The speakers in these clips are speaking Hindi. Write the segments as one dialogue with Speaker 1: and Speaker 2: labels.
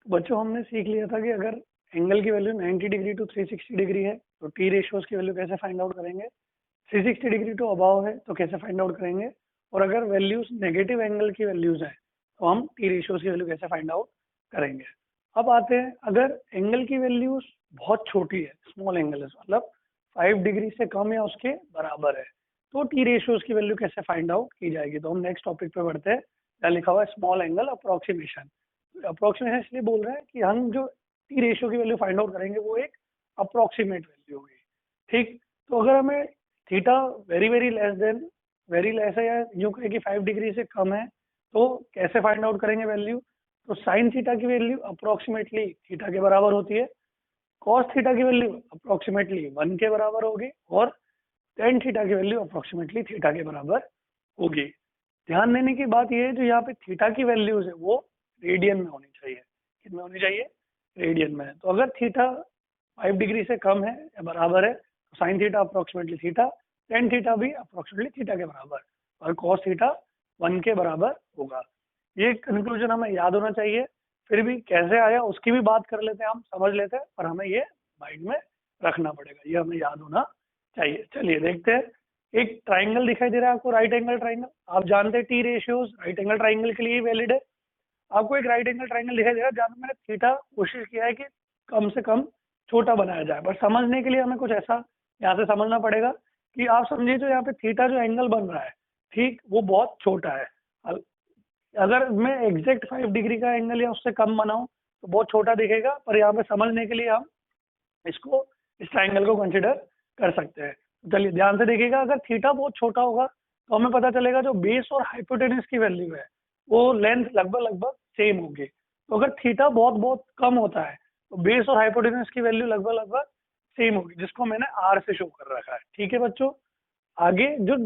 Speaker 1: बच्चों हमने सीख लिया था कि अगर एंगल की वैल्यू 90 डिग्री टू 360 डिग्री है तो टी रेशियोज की वैल्यू कैसे फाइंड आउट करेंगे, 360 डिग्री टू अबाव है तो कैसे फाइंड आउट करेंगे, और अगर वैल्यूज नेगेटिव एंगल की वैल्यूज हैं तो हम टी रेशियोज की वैल्यू कैसे फाइंड आउट करेंगे। अब आते हैं, अगर एंगल की वैल्यूज बहुत छोटी है, स्मॉल एंगल है, मतलब 5 डिग्री से कम या उसके बराबर है, तो टी रेशियोज की वैल्यू कैसे फाइंड आउट की जाएगी। तो हम नेक्स्ट टॉपिक पे बढ़ते हैं, जहाँ लिखा हुआ है स्मॉल एंगल अप्रोक्सीमेशन। अप्रोक्सीमेशन इसलिए बोल रहे हैं कि हम जो टी रेशियो की वैल्यू फाइंड आउट करेंगे वो एक अप्रोक्सीमेट वैल्यू होगी। ठीक, तो अगर हमें theta very very less than very less है, या यूं कहें कि 5 डिग्री से कम है, तो कैसे फाइंड आउट करेंगे वैल्यू। तो साइन थीटा की वैल्यू अप्रोक्सीमेटली थीटा के बराबर होती है, कॉस थीटा की वैल्यू अप्रोक्सीमेटली 1 के बराबर होगी, और टेन थीटा की वैल्यू अप्रोक्सीमेटली थीटा के बराबर होगी। ध्यान देने की बात यह है, जो यहाँ पे थीटा की वैल्यूज है वो रेडियन में होनी चाहिए। कितने होनी चाहिए, रेडियन में। तो अगर थीटा 5 डिग्री से कम है या बराबर है तो sine theta approximately theta, tan theta भी अप्रोक्सीमेटली थीटा के बराबर, और कॉस थीटा 1 के बराबर होगा। ये कंक्लूजन हमें याद होना चाहिए। फिर भी कैसे आया उसकी भी बात कर लेते हैं, हम समझ लेते हैं, पर हमें ये माइंड में रखना पड़ेगा, ये हमें याद होना चाहिए। चलिए देखते हैं, एक ट्राइंगल दिखाई दे रहा है आपको, राइट एंगल ट्राइंगल। आप जानते हैं T ratios right angle triangle के लिए वैलिड है। आपको एक राइट एंगल ट्राइंगल दिखाई दे रहा है जहाँ पे मैंने थीटा कोशिश किया है कि कम से कम छोटा बनाया जाए, पर समझने के लिए हमें कुछ ऐसा यहाँ से समझना पड़ेगा कि आप समझिए, जो यहाँ पे थीटा जो एंगल बन रहा है, ठीक, वो बहुत छोटा है। अगर मैं एग्जैक्ट 5 डिग्री का एंगल या उससे कम बनाऊं तो बहुत छोटा दिखेगा, पर यहाँ पे समझने के लिए हम इसको, इस ट्राइंगल को कंसिडर कर सकते हैं। तो चलिए ध्यान से देखिएगा, अगर थीटा बहुत छोटा होगा तो हमें पता चलेगा जो बेस और हाइपोटेनस की वैल्यू है वो लेंथ लगभग लगभग सेम होगी। तो अगर थीटा बहुत बहुत कम होता है तो बेस और हाइपोटेनस की वैल्यू लगभग लगभग सेम होगी, जिसको मैंने आर से शो कर रखा है। ठीक है बच्चों, आगे जो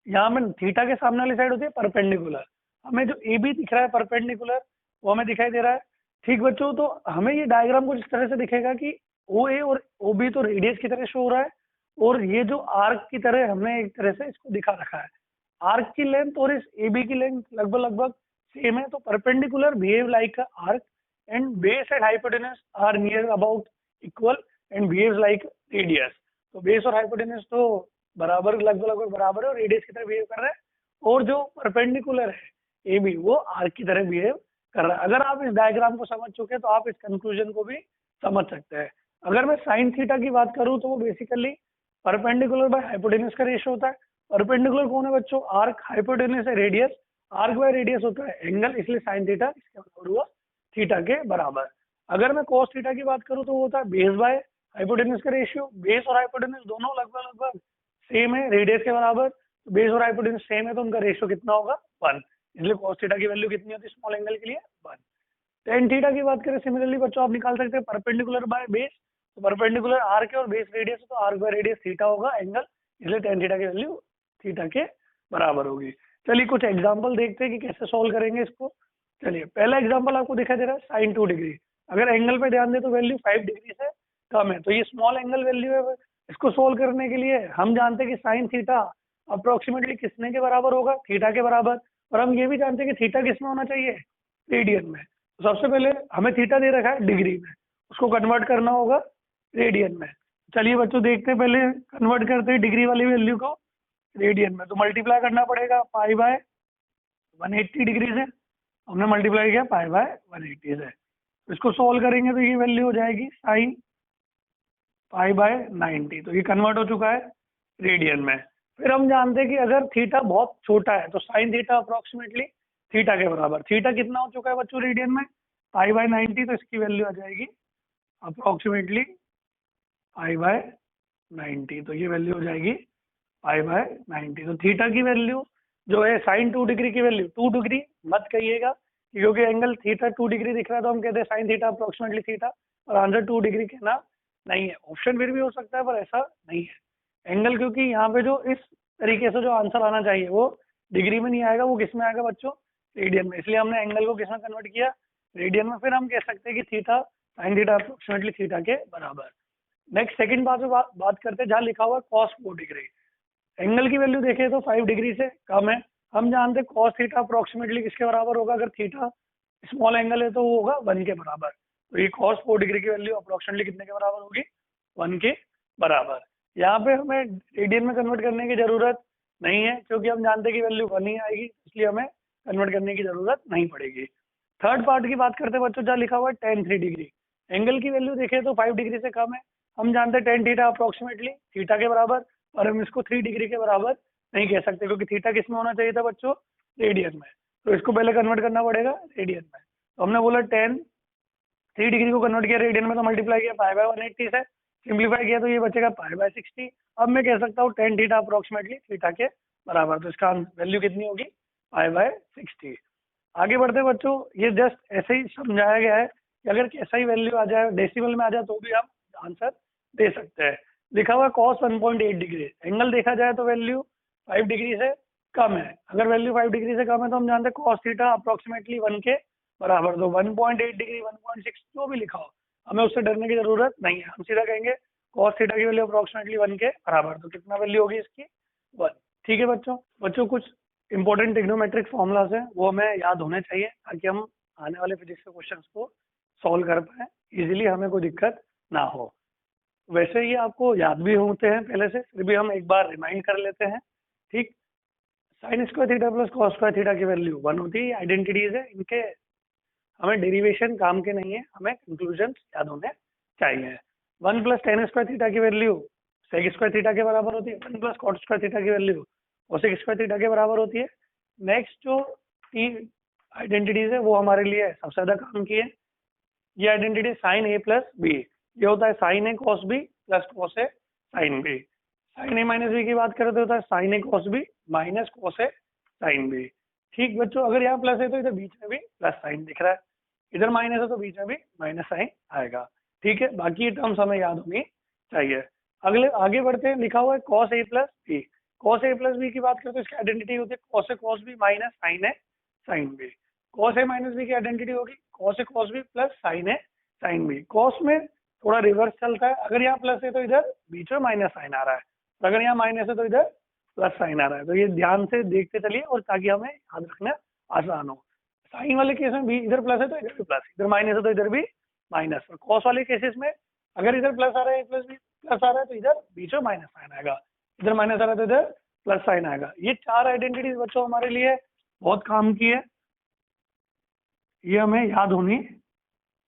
Speaker 1: यहाँ में थीटा के सामने वाली साइड होती है परपेंडिकुलर, हमें जो ए बी दिख रहा है परपेंडिकुलर वो हमें दिखाई दे रहा है। ठीक बच्चों, तो हमें ये डायग्राम कुछ इस तरह से दिखेगा कि ओ ए और ओ बी तो रेडियस की तरह शो हो रहा है, और ये जो आर्क की तरह हमने एक तरह से इसको दिखा रखा है। आर्क की लेंथ और इस ए बी की लेंथ लगभग लगभग सेम है, तो perpendicular behave like arc, and base and hypotenuse are near about equal and behaves like radius. तो बेस और हाइपोटेनस तो बराबर, लगभग लगभग बराबर है और रेडियस की तरह बिहेव कर रहा है, और जो परपेंडिकुलर है ए बी वो आर्क की तरह बिहेव कर रहा है। अगर आप इस डायग्राम को समझ चुके हैं तो आप इस कंक्लूजन को भी समझ सकते हैं। अगर मैं साइन थीटा की बात करूं तो वो बेसिकली परपेंडिकुलर बाय हाइपोटेनस का रेशियो होता है। परपेंडिकुलर कौन है बच्चों, आर्क, हाइपोटेनस है रेडियस, आर्क बाय रेडियस होता है एंगल, इसलिए साइन थीटा इसके बराबर हुआ थीटा के बराबर। अगर मैं कॉस थीटा की बात करूं तो वो होता है बेस बाय हाइपोटेनस का रेशियो, बेस और हाइपोटेनस दोनों लगभग लगभग सेम है रेडियस के बराबर, तो बेस और हाइपोटेनस सेम है तो उनका रेशियो कितना होगा, 1, इसलिए कॉस थीटा की वैल्यू कितनी होती है स्मॉल एंगल के लिए, 1। टेन थीटा की बात करें सिमिलरली बच्चों, आप निकाल सकते हैं परपेंडिकुलर बाय बेस, तो परपेंडिकुलर आर्क है और बेस रेडियस है तो आर्क बाय रेडियस थीटा होगा एंगल, इसलिए टेन थीटा की वैल्यू थीटा के बराबर होगी। चलिए कुछ एग्जांपल देखते हैं कि कैसे सोल्व करेंगे इसको। चलिए पहला एग्जांपल आपको दिखाई दे रहा है साइन 2 डिग्री। अगर एंगल पे ध्यान दे तो वैल्यू 5 डिग्री से कम है, तो ये स्मॉल एंगल वैल्यू है। इसको सोल्व करने के लिए हम जानते हैं कि साइन थीटा अप्रोक्सीमेटली किसने के बराबर होगा, थीटा के बराबर, और हम ये भी जानते हैं कि थीटा किसमें होना चाहिए, रेडियन में। तो सबसे पहले हमें थीटा दे रखा है डिग्री में, उसको कन्वर्ट करना होगा रेडियन में। चलिए बच्चों देखते हैं, पहले कन्वर्ट करते हैं डिग्री वाली वैल्यू को रेडियन में। तो मल्टीप्लाई करना पड़ेगा पाई बाय 180 डिग्री से, हमने मल्टीप्लाई किया पाई बाय 180 से। तो इसको सोल्व करेंगे तो ये वैल्यू हो जाएगी साइन पाई बाय 90, तो ये कन्वर्ट हो चुका है रेडियन में। फिर हम जानते हैं कि अगर थीटा बहुत छोटा है तो साइन थीटा अप्रोक्सीमेटली थीटा के बराबर, थीटा कितना हो चुका है बच्चों रेडियन में, पाई बाय 90, तो इसकी वैल्यू आ जाएगी अप्रोक्सीमेटली पाई बाय 90, तो ये वैल्यू हो जाएगी पाई बाय 90। तो थीटा की वैल्यू जो है साइन 2 डिग्री की वैल्यू 2 डिग्री मत कहिएगा, क्योंकि एंगल थीटा 2 डिग्री दिख रहा है तो हम कहते हैं साइन थीटा अप्रोक्सीमेटली थीटा, और आंसर 2 डिग्री कहना नहीं है। ऑप्शन फिर भी हो सकता है पर ऐसा नहीं है एंगल, क्योंकि यहाँ पे जो इस तरीके से जो आंसर आना चाहिए वो डिग्री में नहीं आएगा, वो किस में आएगा बच्चों, रेडियन में, इसलिए हमने एंगल को किस में कन्वर्ट किया, रेडियन में। फिर हम कह सकते हैं कि theta sine theta approximately theta के बराबर। नेक्स्ट सेकंड बात करते हैं जहाँ लिखा हुआ है कॉस 4 डिग्री। एंगल की वैल्यू देखें तो 5 डिग्री से कम है, हम जानते हैं कॉस थीटा अप्रोक्सीमेटली किसके बराबर होगा, अगर थीटा स्मॉल एंगल है तो वो होगा 1 के बराबर। तो ये cos 4 डिग्री की वैल्यू अप्रोक्सीमेटली कितने के बराबर होगी? 1 के बराबर। यहाँ पे हमें रेडियन में कन्वर्ट करने की जरूरत नहीं है, क्योंकि हम जानते हैं कि वैल्यू 1 ही आएगी, इसलिए हमें कन्वर्ट करने की जरूरत नहीं पड़ेगी। थर्ड पार्ट की बात करते हैं बच्चों, जहाँ लिखा हुआ है tan 3 डिग्री। एंगल की वैल्यू देखें तो 5 डिग्री से कम है। हम जानते हैं tan थीटा अप्रोक्सीमेटली थीटा के बराबर, और हम इसको 3 डिग्री के बराबर नहीं कह सकते, क्योंकि थीटा किस में होना चाहिए था बच्चों? रेडियन में। तो इसको पहले कन्वर्ट करना पड़ेगा रेडियन में। तो हमने बोला tan 3 डिग्री को कन्वर्ट किया रेडियन में, तो मल्टीप्लाई किया पाई बाय 180 से, सिंप्लीफाई किया तो ये बचेगा पाई बाय 60। अब मैं कह सकता हूँ tan थीटा अप्रोक्सीमेटली थीटा के बराबर, तो इसका वैल्यू कितनी होगी? Pi by 60। आगे बढ़ते हैं बच्चों, ये जस्ट ऐसे ही समझाया गया है कि अगर कैसा ही वैल्यू आ जाए, डेसिमल में आ जाए, तो भी हम आंसर दे सकते हैं। लिखा हुआ cos 1.8 डिग्री, एंगल देखा जाए तो वैल्यू 5 डिग्री से कम है। अगर वैल्यू 5 डिग्री से कम है तो हम जानते हैं cos थीटा अप्रोक्सीमेटली 1 के बराबर। तो 1.8 डिग्री, 1.6 जो भी लिखा हो, हमें उससे डरने की जरूरत नहीं है। हम सीधा कहेंगे cos थीटा की वैल्यू अप्रोक्सीमेटली 1 के बराबर, तो कितना वैल्यू होगी इसकी? 1। ठीक है बच्चों। बच्चों कुछ इंपॉर्टेंट ट्रिग्नोमेट्रिक फॉर्मूलाज हैं, वो हमें याद होने चाहिए, ताकि हम आने वाले फिजिक्स के क्वेश्चंस को सॉल्व कर पाए इजीली, हमें कोई दिक्कत ना हो। वैसे ये आपको याद भी होते हैं पहले से, फिर भी हम एक बार रिमाइंड कर लेते हैं। ठीक, sine square theta plus cos square theta की वैल्यू 1 होती है, आइडेंटिटीज है इनके, हमें डेरिवेशन काम के नहीं है, हमें कंक्लूजन याद होने चाहिए। 1 प्लस टेन स्क्वायर थीटा की वैल्यू सेक स्क्वायर थीटा के बराबर होती है। 1 प्लस कॉट स्क्वायर थीटा की वैल्यू कोसेक स्क्वायर थीटा के बराबर होती है। नेक्स्ट जो तीन आइडेंटिटीज है वो हमारे लिए सबसे ज्यादा काम की है। ये आइडेंटिटी साइन ए प्लस बी, ये होता है sign A cos B plus cos A sine B. Sign A minus B की बात करें तो होता है sign A cos B minus cos A sine B. ठीक बच्चों, अगर यहाँ प्लस है तो इधर बीच में भी प्लस साइन दिख रहा है, इधर माइनस है तो बीच में भी माइनस साइन आएगा। ठीक है, बाकी ये टर्म्स हमें याद होनी चाहिए। अगले आगे बढ़ते हैं, लिखा हुआ है cos A plus B. Cos A plus B की बात करें तो इसकी आइडेंटिटी होती है cos A cos B minus sign A sine B. Cos A minus B की आइडेंटिटी होगी cos A cos B plus sign A sine B. Cos में थोड़ा रिवर्स चलता है, अगर यहाँ प्लस है तो इधर बीच में माइनस साइन आ रहा है, तो अगर यहाँ माइनस है तो इधर प्लस साइन आ रहा है। तो ये ध्यान से देखते चलिए, और ताकि हमें याद रखना आसान हो। साइन वाले केस में भी इधर प्लस है तो इधर भी प्लस, इधर माइनस है तो इधर भी माइनस। और कॉस वाले केसेस में अगर इधर प्लस आ रहा है प्लस भी प्लस आ रहा है तो इधर बीच में माइनस साइन आएगा, इधर माइनस आ रहा है तो इधर प्लस साइन आएगा। ये चार आइडेंटिटीज बच्चों हमारे लिए बहुत काम की है, ये हमें याद होनी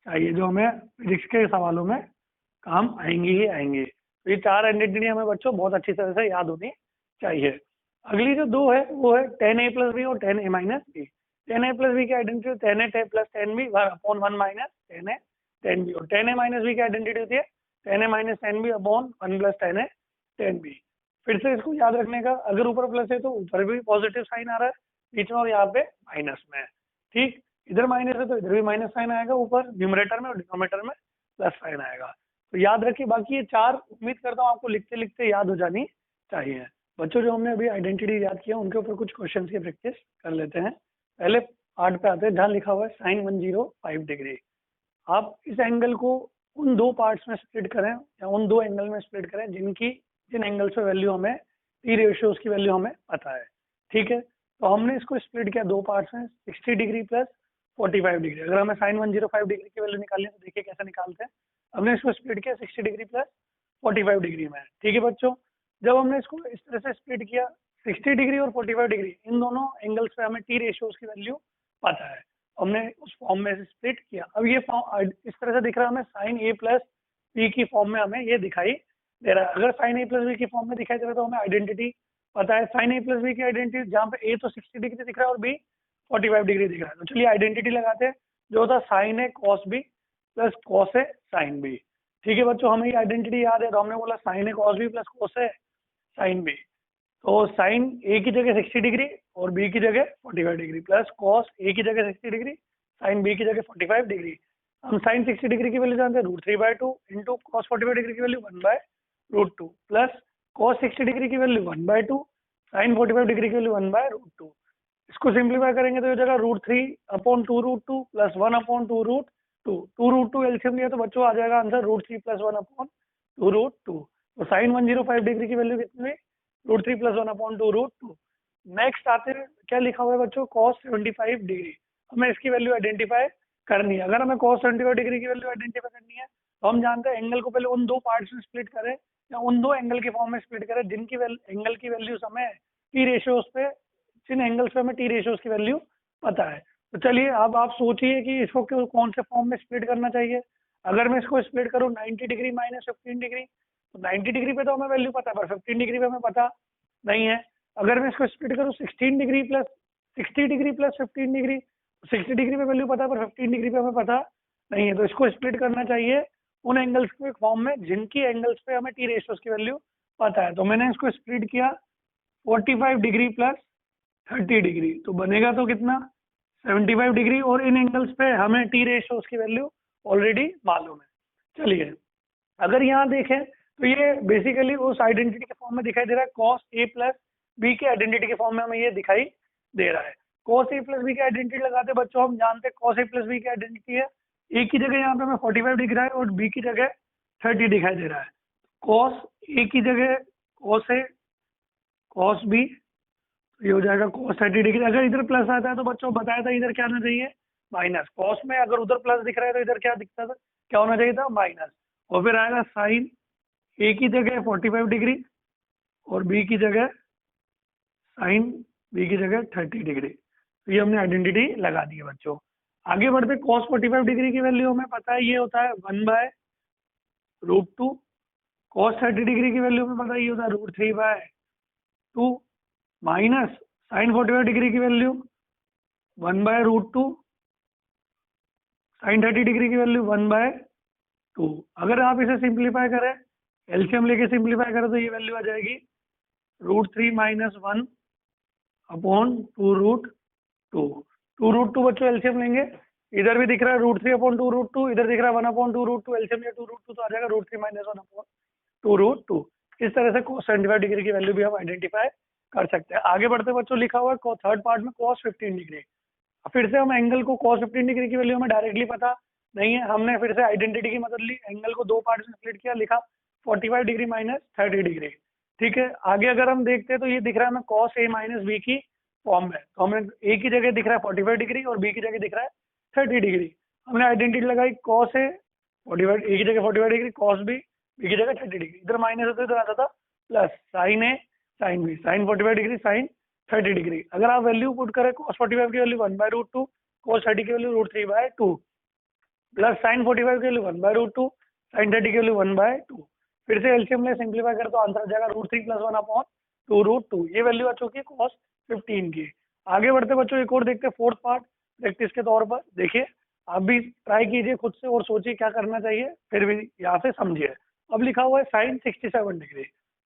Speaker 1: चाहिए, जो हमें फिजिक्स के सवालों में काम आएंगी ही आएंगी। तो ये चार आइडेंटिटी हमें बच्चों बहुत अच्छी तरह से याद होनी चाहिए। अगली जो दो है वो है टेन ए प्लस बी और tan A minus B. Tan A plus B की identity tan A plus tan B upon one minus tan A tan B, और टेन ए माइनस बी की आइडेंटिटी होती है tan A minus tan B upon one plus tan A tan B. फिर से इसको याद रखने का, अगर ऊपर प्लस है तो ऊपर भी पॉजिटिव साइन आ रहा है बीच में, और यहाँ पे माइनस में है। ठीक, इधर माइनस है तो इधर भी माइनस साइन आएगा ऊपर न्यूमरेटर में, और डिनोमिनेटर में प्लस साइन आएगा। तो याद रखिए, बाकी ये चार उम्मीद करता हूँ आपको लिखते लिखते याद हो जानी चाहिए। बच्चों जो हमने अभी आइडेंटिटी याद किया उनके ऊपर कुछ क्वेश्चन की प्रैक्टिस कर लेते हैं। पहले पार्ट पे आते हैं जहाँ लिखा हुआ है साइन 105 डिग्री। आप इस एंगल को उन दो पार्ट्स में स्प्लिट करें, या उन दो एंगल में स्प्लिट करें जिन एंगल्स पे वैल्यू हमें टी रेशियोज की वैल्यू हमें पता है। ठीक है, तो हमने इसको स्प्लिट किया दो पार्ट्स में, 60 डिग्री प्लस 45 डिग्री। अगर हमें साइन 105 डिग्री की वैल्यू निकालनी है तो देखिए कैसे निकालते हैं। हमने इसको स्प्लिट किया 60 डिग्री प्लस 45 डिग्री में। ठीक है बच्चों, जब हमने इसको इस तरह से स्प्लिट किया 60 डिग्री और 45 डिग्री, इन दोनों एंगल्स पे हमें टी रेशियोज की वैल्यू पता है, हमने उस फॉर्म में से स्प्लिट किया। अब ये फॉर्म इस तरह से दिख रहा है हमें, साइन ए प्लस बी की फॉर्म में हमें ये दिखाई दे रहा है। अगर साइन ए प्लस बी की फॉर्म में दिखाई दे रहा है तो हमें आइडेंटिटी पता है। साइन ए प्लस बी की आइडेंटिटी जहाँ पे ए तो 60 डिग्री दिख रहा है और बी 45 डिग्री दिख रहा है, तो चलिए आइडेंटिटी लगाते हैं, जो होता है sign A cos B plus cos A sine B. ठीक है बच्चों, हमें ये आइडेंटिटी याद है, तो हमने बोला sign A cos B plus cos A sine B. तो साइन ए की जगह 60 डिग्री और बी की जगह 45 डिग्री, प्लस कॉस ए की जगह 60 डिग्री साइन बी की जगह 45 डिग्री। हम साइन 60 डिग्री की वैल्यू जानते हैं √3/2 इंटू कॉस 45 डिग्री की वैल्यू 1/√2 प्लस कॉस 60 डिग्री की वैल्यू 1/2 साइन 45 डिग्री की वैल्यू 1/√2। इसको सिंप्लीफाई करेंगे तो ये जगह √3/2√2 प्लस 1/2√2। 2√2 एलसीएम लिया तो बच्चों आ जाएगा आंसर √3 प्लस 1/2√2। तो साइन 105 डिग्री की वैल्यू कितनी हुई? √3 प्लस 1/2√2। नेक्स्ट आते हैं, क्या लिखा हुआ है बच्चों, cos 75 डिग्री। हमें इसकी वैल्यू आइडेंटिफाई करनी है। अगर हमें cos 75 डिग्री की वैल्यू आइडेंटिफाई करनी है तो हम जानते हैं एंगल को पहले उन दो पार्ट्स में स्प्लिट करें या उन दो एंगल के फॉर्म में स्प्लिट करें जिनकी एंगल की वैल्यूज हमें टी रेशियोज पे, जिन एंगल्स पे हमें टी रेशियोज की वैल्यू पता है। तो चलिए अब आप सोचिए कि इसको कौन से फॉर्म में स्प्लिट करना चाहिए। अगर मैं इसको स्प्लिट करूँ 90 डिग्री माइनस 15 डिग्री, तो 90 डिग्री पे तो हमें वैल्यू पता है पर 15 डिग्री पे हमें पता नहीं है। अगर मैं इसको स्प्लिट करूँ 16 degree plus 60 degree plus 15 degree, 60 degree पे वैल्यू पता है पर 15 डिग्री पे हमें पता नहीं है। तो इसको स्प्लिट करना चाहिए उन एंगल्स के फॉर्म में जिनकी एंगल्स पे हमें टी रेशियोज की वैल्यू पता है। तो मैंने इसको स्प्लिट किया 45 डिग्री प्लस 30 डिग्री, तो बनेगा तो कितना 75 डिग्री, और इन एंगल्स पे हमें टी रेशियोज की वैल्यू ऑलरेडी मालूम है। चलिए अगर यहाँ देखें तो ये बेसिकली उस आइडेंटिटी के फॉर्म में दिखाई दे रहा है, cos a प्लस बी के आइडेंटिटी के फॉर्म में हमें ये दिखाई दे रहा है। cos a प्लस बी की आइडेंटिटी लगाते बच्चों हम जानते हैं cos a प्लस बी की आइडेंटिटी है, a की जगह यहाँ पे हमें 45 दिख रहा है और b की जगह 30 दिखाई दे रहा है। cos a की जगह cos a cos b, ये हो जाएगा cos 30 डिग्री। अगर इधर प्लस आता है तो बच्चों बताया था इधर क्या आना चाहिए, माइनस। cos में अगर उधर प्लस दिख रहा है तो इधर क्या दिखता था, क्या होना चाहिए था, माइनस। और फिर आएगा साइन ए की जगह 45 डिग्री और बी की जगह साइन बी की जगह 30 डिग्री। तो ये हमने आइडेंटिटी लगा दी है बच्चों। आगे बढ़ते cos 45 डिग्री की वैल्यू हमें पता है ये होता है 1/√2। cos 30 डिग्री की वैल्यू हमें पता है ये होता है √3/2 माइनस साइन 45 डिग्री की वैल्यू 1/√2, साइन 30 डिग्री की वैल्यू 1/2। अगर आप इसे सिंप्लीफाई करें, एलसीएम लेके सिंप्लीफाई करें तो ये वैल्यू आ जाएगी √3 माइनस 1 अपॉन 2√2। 2√2 बच्चों एलसीएम लेंगे, इधर भी दिख रहा है √3 अपॉन 2√2, इधर दिख रहा है 1 अपॉन 2√2, एलसीएम या 2√2 तो आ जाएगा √3 माइनस 1 अपॉन 2√2। इस तरह से cos 75 डिग्री की वैल्यू भी हम आइडेंटिफाई कर सकते हैं। आगे बढ़ते बच्चों लिखा हुआ है थर्ड पार्ट में cos 15 डिग्री। फिर से हम एंगल को cos 15 डिग्री की वैल्यू हमें डायरेक्टली पता नहीं है, हमने फिर से आइडेंटिटी की मदद ली, एंगल को दो पार्ट में स्प्लिट किया, लिखा 45 डिग्री माइनस 30 डिग्री। ठीक है, आगे अगर हम देखते हैं तो ये दिख रहा है हमें cos a माइनस बी की फॉर्म में, तो हमें a की जगह दिख रहा है 45 डिग्री और b की जगह दिख रहा है 30 डिग्री। हमने आइडेंटिटी लगाई cos a 45, a की जगह 45 डिग्री, cos b की जगह 30 डिग्री, इधर माइनस होता इधर आता था plus, sine a sine b, sine 45 degree sine 30 degree. अगर आप वैल्यू पुट करें cos 45 की वैल्यू 1/√2, cos 30 की वैल्यू √3/2 प्लस साइन 45 की वैल्यू 1/√2, साइन 30 की वैल्यू 1/2। फिर से एलसीएम ले सिंप्लीफाई करें तो आंसर आ जाएगा √3 + 1 अपॉन 2√2। ये वैल्यू आ चुकी है cos 15 की। आगे बढ़ते बच्चों एक और देखते हैं फोर्थ पार्ट प्रैक्टिस के तौर पर। देखिए आप भी ट्राई कीजिए खुद से और सोचिए क्या करना चाहिए, फिर भी यहाँ से समझिए। अब लिखा हुआ है साइन 67 डिग्री।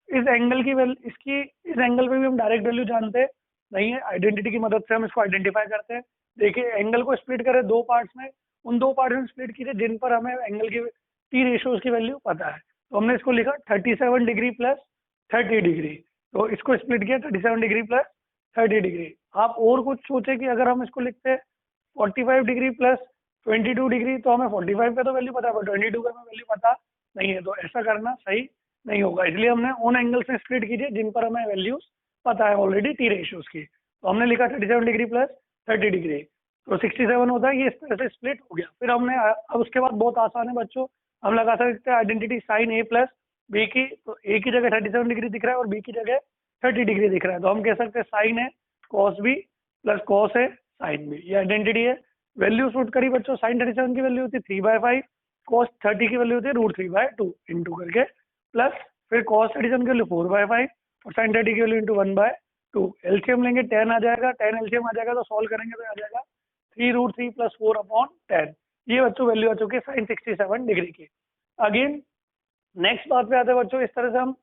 Speaker 1: इस एंगल की वैल्यू, इसकी इस एंगल पे भी हम डायरेक्ट वैल्यू जानते नहीं है, आइडेंटिटी की मदद से हम इसको आइडेंटिफाई करते हैं। देखिए एंगल को स्प्लिट करें दो पार्ट्स में, उन दो पार्ट्स में स्प्लिट कीजिए जिन पर हमें एंगल की टी रेशियोज की वैल्यू पता है। तो हमने इसको लिखा 37 डिग्री प्लस 30 डिग्री, तो इसको स्प्लिट किया 37 डिग्री प्लस 30 डिग्री। आप और कुछ सोचे कि अगर हम इसको लिखते हैं 45 डिग्री प्लस 22 डिग्री, तो हमें 45 का तो वैल्यू पता है पर 22 का हमें वैल्यू पता नहीं है, तो ऐसा करना सही नहीं होगा। इसलिए हमने उन एंगल से स्प्लिट कीजिए जिन पर हमें वैल्यूज पता है ऑलरेडी टी रेशियोज की। तो हमने लिखा 37 डिग्री प्लस 30 डिग्री, तो 67 होता है, ये इस तरह से स्प्लिट हो गया। फिर हमने अब उसके बाद बहुत आसान है बच्चों, हम लगा सकते हैं आइडेंटिटी साइन ए प्लस बी की। तो ए की जगह 37 डिग्री दिख रहा है और बी की जगह 30 डिग्री दिख रहा है, तो हम कह सकते हैं sign A cos B plus cos A sine B, ये आइडेंटिटी है। वैल्यू शूट करी बच्चों, साइन 37 की वैल्यू होती है 3/5, कॉस 30 की वैल्यू होती है √3/2 इंटू करके, प्लस फिर कॉस 37 की वैल्यू 4/5 और साइन 30 की वैल्यू इंटू 1/2। एलसीएम लेंगे 10 आ जाएगा, 10 एलसीएम आ जाएगा तो सॉल्व करेंगे तो आ जाएगा 3√3 + 4 अपॉन 10। ये बच्चों वैल्यू आ चुकी है साइन 67 डिग्री की। अगेन नेक्स्ट बात पे आते हैं बच्चों, इस तरह से हम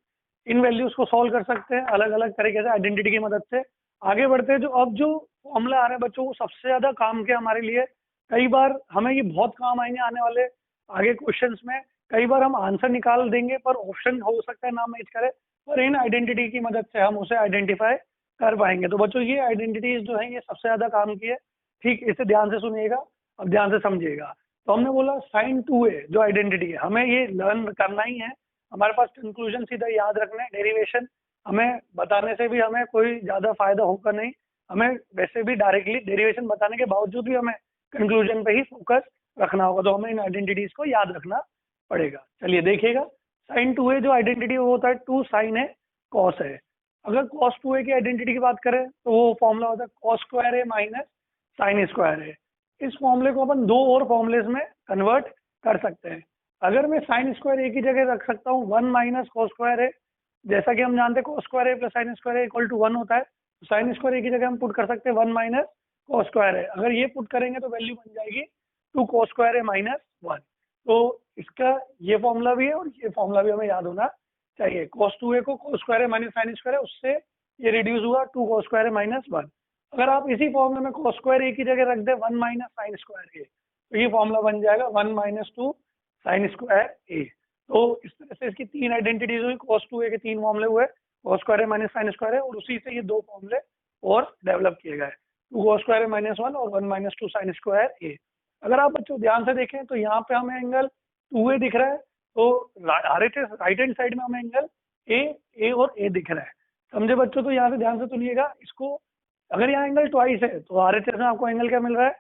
Speaker 1: इन वैल्यूज को सॉल्व कर सकते हैं अलग अलग तरीके से आइडेंटिटी की मदद से। आगे बढ़ते हैं, जो फॉर्मूला आ रहे हैं बच्चों वो सबसे ज्यादा काम के हमारे लिए, कई बार हमें ये बहुत काम आएंगे आने वाले आगे क्वेश्चंस में। कई बार हम आंसर निकाल देंगे पर ऑप्शन हो सकता है ना मैच करे, पर इन आइडेंटिटी की मदद से हम उसे आइडेंटिफाई कर पाएंगे। तो बच्चों ये आइडेंटिटीज जो है ये सबसे ज्यादा काम की है, ठीक, इसे ध्यान से सुनिएगा, अब ध्यान से समझिएगा। तो हमने बोला साइन 2a जो आइडेंटिटी है हमें ये लर्न करना ही है, हमारे पास कंक्लूजन सीधा याद रखना है, डेरिवेशन हमें बताने से भी हमें कोई ज्यादा फायदा होगा नहीं, हमें वैसे भी डायरेक्टली डेरिवेशन बताने के बावजूद भी हमें कंक्लूजन पे ही फोकस रखना होगा, तो हमें इन आइडेंटिटीज को याद रखना पड़ेगा। चलिए देखिएगा, साइन 2a जो आइडेंटिटी वो होता है 2 साइन है कॉस है। अगर कॉस 2a की आइडेंटिटी की बात करें तो वो फॉर्मूला होता है कॉस स्क्वायर है माइनस साइन स्क्वायर है। इस फॉर्मूले को अपन 2 और फॉर्मूलेस में कन्वर्ट कर सकते हैं। अगर मैं साइन स्क्वायर ए की जगह रख सकता हूँ 1 माइनस कॉस स्क्वायर है, जैसा कि हम जानते हैं cos square A plus sine square A equal to 1 होता है, तो साइन स्क्वायर ए की जगह हम पुट कर सकते हैं 1 माइनस कॉस स्क्वायर है। अगर ये पुट करेंगे तो वैल्यू बन जाएगी 2 कॉस स्क्वायर है माइनस 1। तो इसका ये फॉर्मूला भी है और ये फॉर्मूला भी हमें याद होना चाहिए। कॉस 2a को कॉस स्क्वायर है माइनस साइन स्क्वायर है, उससे ये रिड्यूस हुआ 2 कॉस स्क्वायर है माइनस 1। अगर आप इसी फॉर्मूले में कॉस स्क्वायर ए की जगह रख दे 1 माइनस साइन स्क्वायर ए, तो ये फॉर्मूला बन जाएगा 1 माइनस 2 साइन स्क्वायर ए। तो इस तरह से इसकी 3 आइडेंटिटीज हुई, cos 2a के 3 फॉर्मूले हुए, cos स्क्वायर है माइनस साइन स्क्वायर है, और उसी से ये 2 फॉर्मूले और डेवलप किए गए, 2 cos स्क्वायर है माइनस 1 और 1 माइनस 2 साइन स्क्वायर ए। अगर आप बच्चों ध्यान से देखें तो यहाँ पे हमें एंगल 2a दिख रहा है, तो राइट हैंड साइड में हमें एंगल ए और ए दिख रहा है। समझे बच्चों? तो यहाँ से ध्यान से सुनिएगा इसको। अगर यहाँ एंगल ट्वाइस है तो RHS में आपको एंगल क्या मिल रहा है?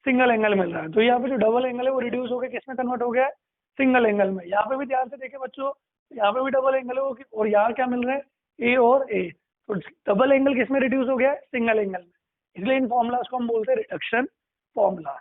Speaker 1: सिंगल एंगल मिल रहा है। तो यहाँ पे जो डबल एंगल है वो रिड्यूस होकर किस में कन्वर्ट हो गया है? सिंगल एंगल में। यहाँ पे भी ध्यान से देखें बच्चों, यहाँ पे भी डबल एंगल है और यहाँ क्या मिल रहा है? ए और ए। तो डबल एंगल किस में रिड्यूस हो गया है? सिंगल एंगल में। इसलिए इन फॉर्मूलाज को हम बोलते हैं रिडक्शन फॉर्मूला।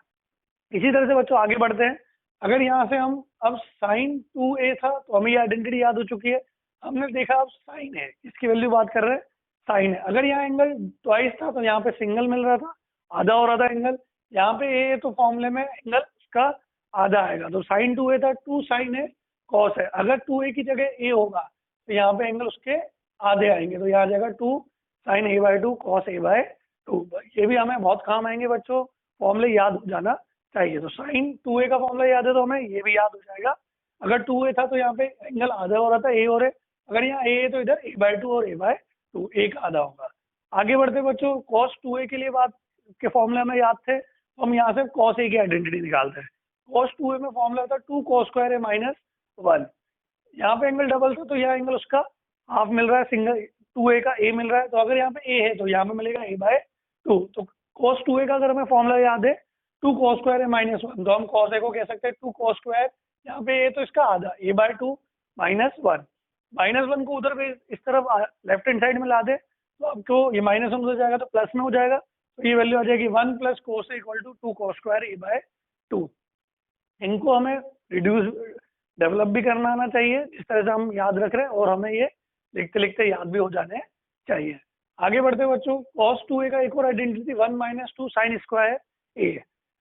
Speaker 1: इसी तरह से बच्चों आगे बढ़ते हैं। अगर यहाँ से हम अब साइन 2a था तो हमें ये आइडेंटिटी याद हो चुकी है। हमने देखा अब साइन है, इसकी वैल्यू बात कर रहे हैं, साइन है। अगर यहाँ एंगल ट्वाइस था तो यहाँ पे सिंगल मिल रहा था, आधा हो रहा था एंगल। यहाँ पे ए तो फॉर्मूले में एंगल उसका आधा आएगा, तो साइन 2a था 2 साइन है कॉस है। अगर 2a की जगह ए होगा तो यहाँ पे एंगल उसके आधे आएंगे, तो यहाँ आ जाएगा 2 साइन a/2 कॉस a/2। ये भी हमें बहुत काम आएंगे बच्चों, फॉर्मूले याद हो जाना चाहिए। तो साइन 2a का फॉर्मूला याद है तो हमें ये भी याद हो जाएगा। अगर 2a था तो यहाँ पे एंगल आधा हो रहा था, ए और ए। अगर यहाँ ए है तो इधर a/2 और a/2, एक आधा होगा। आगे बढ़ते बच्चों, cos 2a के लिए बात के फॉर्मूले में याद थे, तो हम यहाँ से cos a की आइडेंटिटी निकालते हैं। cos 2a में फॉर्मूला था 2 cos स्क्वायर है माइनस 1। यहाँ पे एंगल डबल था तो यहाँ एंगल उसका हाफ मिल रहा है, सिंगल 2a का a मिल रहा है। तो अगर यहाँ पे a है तो यहाँ पे मिलेगा a/2। तो cos 2a का अगर हमें फॉर्मूला याद है 2 cos स्क्वायर है माइनस 1, तो हम cos a को कह सकते हैं 2 cos स्क्वायर, यहाँ पे a तो इसका आधा, a/2 माइनस 1। माइनस 1 को उधर इस तरफ लेफ्ट हैंड साइड में ला दे तो आपको ये माइनस 1 हो जाएगा तो प्लस में हो जाएगा, तो ये वैल्यू आ जाएगी 1 plus cos a equal to 2 cos square a/2। इनको हमें रिड्यूस डेवलप भी करना आना चाहिए, जिस तरह से हम याद रख रहे हैं, और हमें ये लिखते लिखते याद भी हो जाने चाहिए। आगे बढ़ते बच्चों, cos 2a का एक और identity 1 minus 2 sine square a।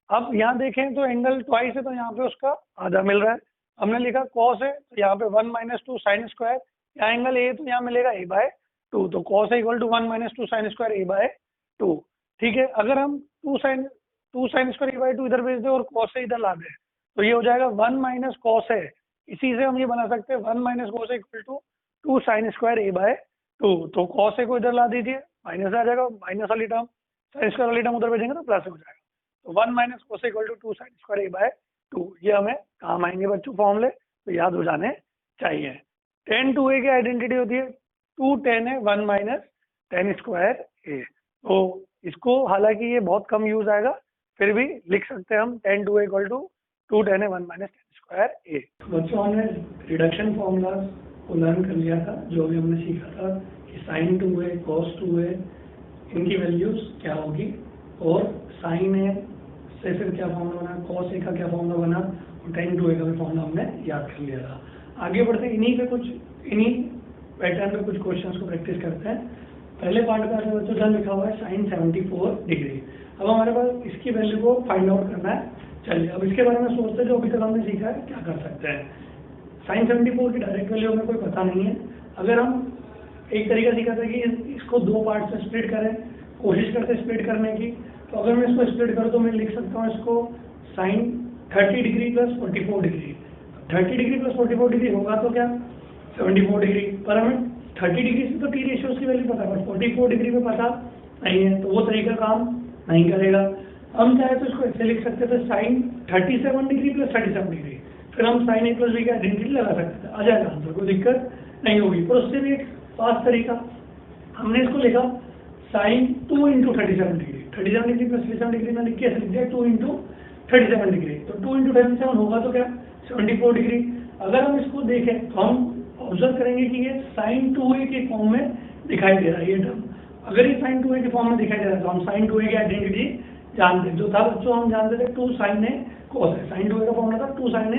Speaker 1: अब यहाँ देखें तो एंगल ट्वाइस है तो यहाँ पे उसका आधा मिल रहा है। हमने लिखा cos है तो यहाँ पे 1 माइनस 2 साइन स्क्वायर, यहाँ एंगल a तो यहाँ मिलेगा a/2, तो cos equal to 1 minus 2 sign square a/2। ठीक है, अगर हम 2 साइन स्क्वायर a/2 इधर भेज दें और cos से इधर ला दें तो ये हो जाएगा 1 माइनस cos है। इसी से हम ये बना सकते हैं 1 minus cos equal to 2 sign square a/2। तो cos a को इधर ला दीजिए, माइनस आ जाएगा, माइनस वाली टर्म, साइन स्क्वायर वाली टर्म उधर भेजेंगे तो प्लस हो जाएगा। तो 1 minus cos equal to 2 sign square a/2, ये हमें काम आएंगे बच्चों फॉर्मूले, तो याद हो जाने चाहिए। tan 2a की आइडेंटिटी होती है 2 tan है 1 माइनस tan स्क्वायर a। तो इसको हालांकि ये बहुत कम यूज आएगा, फिर भी लिख सकते हैं हम tan 2a equal to 2 tan है 1 माइनस tan स्क्वायर a। बच्चों हमने रिडक्शन फॉर्मूला को लर्न कर लिया था, जो भी हमने सीखा था कि sin 2a cos 2a इनकी वैल्यूज क्या होगी, और sin a से फिर क्या फॉर्मूला बना, cos a का क्या फॉर्मूला बना, और tan 2a का भी फॉर्मूला हमने याद कर लिया था। आगे बढ़ते इन्हीं पैटर्न पे कुछ क्वेश्चंस को प्रैक्टिस करते हैं। पहले पार्ट का बच्चों जहाँ लिखा हुआ है sin 74 डिग्री। अब हमारे पास इसकी वैल्यू को फाइंड आउट करना है। चलिए अब इसके बारे में सोचते हैं, जो अभी तक हमने सीखा है क्या कर सकते हैं। sin 74 की डायरेक्ट वैल्यू हमें कोई पता नहीं है। अगर हम एक तरीका सीखा था कि इसको 2 पार्ट में स्प्लिट करें, कोशिश करते स्प्लिट करने की, तो अगर मैं इसको स्प्लिट करूँ तो मैं लिख सकता हूँ इसको sin 30 degree plus 44 degree. 30 degree plus 44 degree होगा तो क्या 74 डिग्री, पर हमें 30 डिग्री से तो टी रेशियोज की वैल्यू पता है, बट 44 डिग्री में पता नहीं है, तो वो तरीका काम नहीं करेगा। हम चाहे तो इसको ऐसे लिख सकते थे sin 37 डिग्री प्लस 37 डिग्री, फिर हम sin a प्लस b की आइडेंटिटी लगा सकते थे, आ जाएगा आंसर, कोई दिक्कत नहीं होगी। पर उससे भी एक फास्ट तरीका, हमने इसको लिखा sine 2 into 37 degree, 37 degree plus 37 degree में लिख के ऐसे लिख दिया 2 इंटू 37 डिग्री, तो 2 इंटू 37 होगा तो क्या 74 डिग्री। अगर हम इसको देखें तो हम ऑब्जर्व करेंगे कि ये साइन 2a के फॉर्म में दिखाई दे रहा है ये टर्म। अगर ये साइन 2a के फॉर्म में दिखाई दे रहा है तो हम साइन 2a की आइडेंटिटी जानते हैं, जो था बच्चों हम जानते थे 2 sin a cos है, साइन 2a का फॉर्मूला था 2 sin a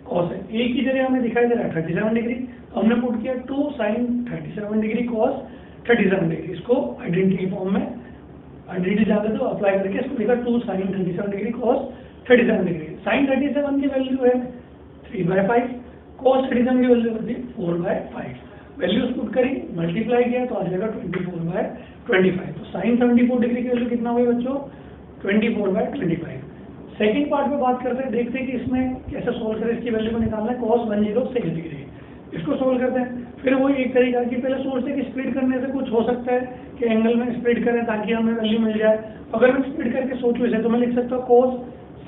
Speaker 1: cos है। a की जगह हमें दिखाई दे रहा है 37 डिग्री, तो हमने पुट किया 2 sin 37 डिग्री cos 37 डिग्री, इसको आइडेंटिटी फॉर्म में आइडेंटिटी जानते तो अप्लाई करके इसको लिखा 2 sin 37 degree cos 37 degree. sin 37 की वैल्यू है 3/5, cos 37 की वैल्यू होती है 4/5। वैल्यूज पुट करी, मल्टीप्लाई किया तो आ जाएगा 24/25। तो sin 74 डिग्री की वैल्यू कितना हुई बच्चों 24/25। सेकेंड पार्ट में बात करते हैं, देखते हैं कि इसमें कैसे सोल्व करें, इसकी वैल्यू को निकालना है cos 106 डिग्री, इसको सोल्व करते हैं। फिर वही एक तरीका कि पहले सोचते हैं कि स्प्लिट करने से कुछ हो सकता है कि एंगल में स्प्लिट करें ताकि हमें वैल्यू मिल जाए। अगर मैं स्प्लिट करके सोचूं इसे तो मैं लिख सकता हूँ cos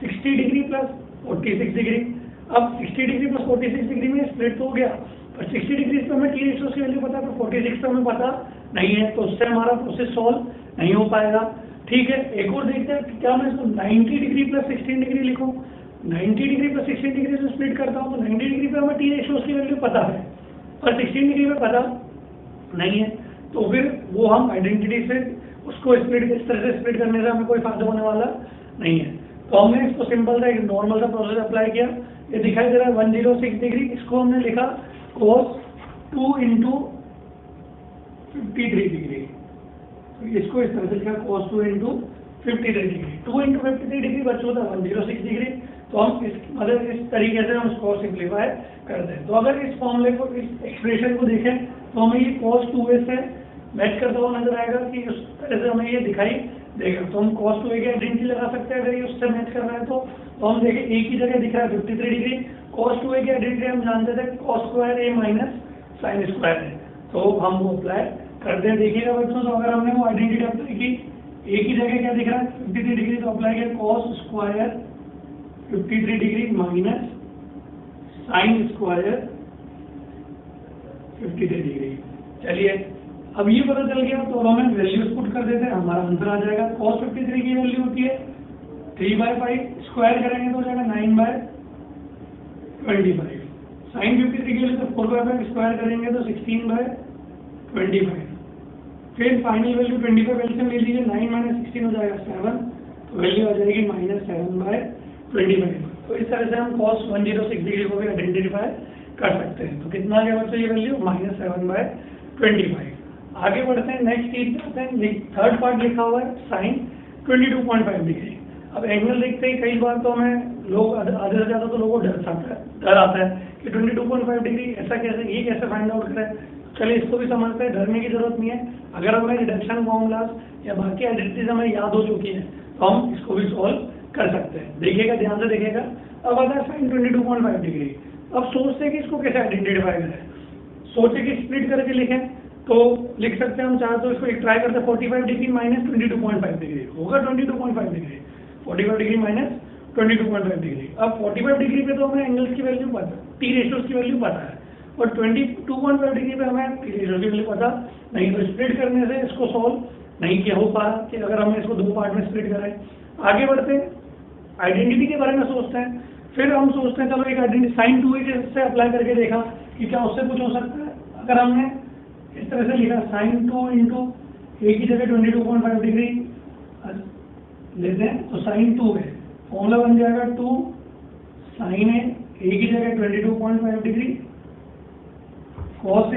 Speaker 1: 60 डिग्री प्लस 46 डिग्री। अब 60 डिग्री प्लस 46 डिग्री में स्प्लिट तो हो गया, पर 60 डिग्री पे हमें टी रेशियो की वैल्यू पता है, पर 46 पे हमें पता नहीं है, तो उससे हमारा प्रोसेस सॉल्व नहीं हो पाएगा। ठीक है, एक और देखते हैं कि क्या मैं इसको 90 डिग्री प्लस 16 डिग्री लिखूं। 90 डिग्री प्लस 16 डिग्री से स्प्लिट करता हूं तो 90 डिग्री पे हमें टी रेशियो की वैल्यू पता है, पर 16 डिग्री पे पता नहीं है, तो फिर वो हम आइडेंटिटी से उसको स्प्लिट इस तरह से स्प्लिट करने से हमें कोई फायदा होने वाला नहीं है। तो हमने इसको सिंपल सा एक नॉर्मल सा प्रोसेस अप्लाई किया, ये दिखाई दे रहा है 106 डिग्री, इसको हमने लिखा cos 2 इंटू 53 डिग्री, तो इसको इस तरह से लिखा cos 2 into 53 degree. 2 into 53 degree बच्चों था 106 डिग्री, तो हम इस मतलब इस तरीके से हम इसको सिंप्लीफाई करते हैं। तो अगर इस फॉर्मूले को इस एक्सप्रेशन को देखें तो हमें ये cos 2a से मैच करता हुआ नजर आएगा कि उस तरह से हमें ये दिखाई देगा। तो हम cos 2a की आइडेंटिटी लगा सकते हैं अगर ये उससे मैच कर रहा है तो हम देखें a की जगह दिख रहा है 53 डिग्री, cos 2a की आइडेंटिटी हम जानते थे cos square a minus sine square है, तो हम वो अप्लाई करते हैं। देखिएगा बच्चों, तो अगर हमने वो आइडेंटिटी अप्लाई की, a की जगह क्या दिख रहा है 53 डिग्री, तो अप्लाई किया cos square 53 degree minus sine square 53 degree. चलिए अब ये पता चल गया, तो हमें वैल्यूज पुट कर देते हैं, हमारा आंसर आ जाएगा। cos 53 की वैल्यू होती है 3/5, स्क्वायर करेंगे तो हो जाएगा 9/25। साइन 53 की वैल्यू तो 4/5, स्क्वायर करेंगे तो 16/25। फिर फाइनल वैल्यू 25 एलसीएम ले लीजिए, 9 माइनस 16 हो जाएगा 7, तो वैल्यू आ जाएगी -7/25। तो इस तरह से हम cos 106 डिग्री को भी आइडेंटिफाई कर सकते हैं। तो कितना आ गया बच्चों ये वैल्यू -7/25। आगे बढ़ते हैं, नेक्स्ट चीज करते हैं, थर्ड पार्ट लिखा हुआ है sin 22.5 डिग्री। अब एंगल देखते ही कई बार तो हमें लोग आधे से ज्यादा तो लोगों को डर आता है कि 22.5 डिग्री ऐसा कैसे, ये कैसे फाइंड आउट करें। चलिए इसको भी समझते हैं, डरने की जरूरत नहीं है। अगर हमें रिडक्शन फॉर्मूलाज या बाकी आइडेंटिटीज हमें याद हो चुकी है तो हम इसको भी सॉल्व कर सकते हैं। देखिएगा, ध्यान से देखिएगा। अब आता है sin 22.5 डिग्री। अब सोचते हैं कि इसको कैसे आइडेंटिफाई करें। सोचे कि स्प्लिट करके लिखें तो लिख सकते हैं हम, चाहे तो इसको एक ट्राई करते हैं 45 डिग्री माइनस 22.5 डिग्री होगा 22.5 डिग्री, 45 डिग्री माइनस 22.5 डिग्री। अब 45 डिग्री पे तो हमें एंगल्स की वैल्यू पता, टी रेशियोज की वैल्यू पता है, और 22.5 डिग्री पे हमें टी रेशियो की वैल्यू पता नहीं, तो स्प्लिट करने से इसको सॉल्व नहीं किया हो पा कि अगर हमें इसको दो पार्ट में स्प्लिट करें। आगे बढ़ते हैं, आइडेंटिटी के बारे में सोचते हैं। फिर हम सोचते हैं चलो एक आइडेंटिटी साइन 2a से अप्लाई करके देखा कि क्या उससे कुछ हो सकता है। अगर हमने इस तरह से लिखा sin 2 इंटू a की जगह 22.5 डिग्री लेते हैं तो sin 2 है, फॉर्मूला बन जाएगा 2 sin a की जगह 22.5 डिग्री cos a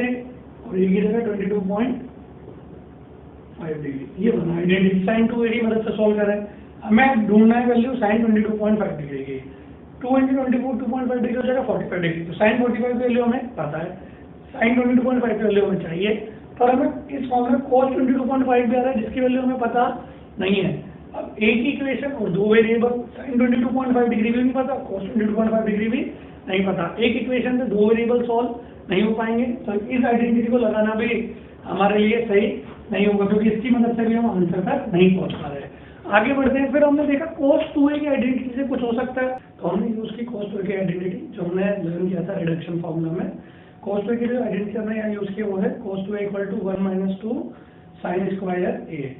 Speaker 1: और a की जगह 22.5 डिग्री। ये बना आइडेंटिटी sin 2a की मदद से सॉल्व करें। हमें ढूंढना है वैल्यू sin 22.5 डिग्री की। 2 इंटू 2.5 डिग्री हो जाएगा 45 डिग्री, तो sin 45 की वैल्यू हमें पता है, sin 22.5 की वैल्यू हमें चाहिए, पर हमें इस फॉर्म में cos 22.5 भी आ रहा है जिसकी वैल्यू हमें पता नहीं है। अब एक इक्वेशन और दो वेरिएबल, sin 22.5 डिग्री भी नहीं पता, cos 22.5 डिग्री भी नहीं पता, एक इक्वेशन से दो वेरिएबल सॉल्व नहीं हो पाएंगे, तो इस आइडेंटिटी को लगाना भी हमारे लिए सही नहीं होगा, क्योंकि इसकी मदद से भी हम आंसर तक नहीं पहुंच पा रहे। आगे बढ़ते हैं, फिर हमने देखा cos 2a की आइडेंटिटी से कुछ हो सकता है, तो हमने यूज की cos 2a की आइडेंटिटी जो हमने लर्न किया था रिडक्शन फॉर्मूला में। cos 2a की जो आइडेंटिटी हमने यहाँ यूज किया वो है cos 2a equal to 1 minus 2 sign square A.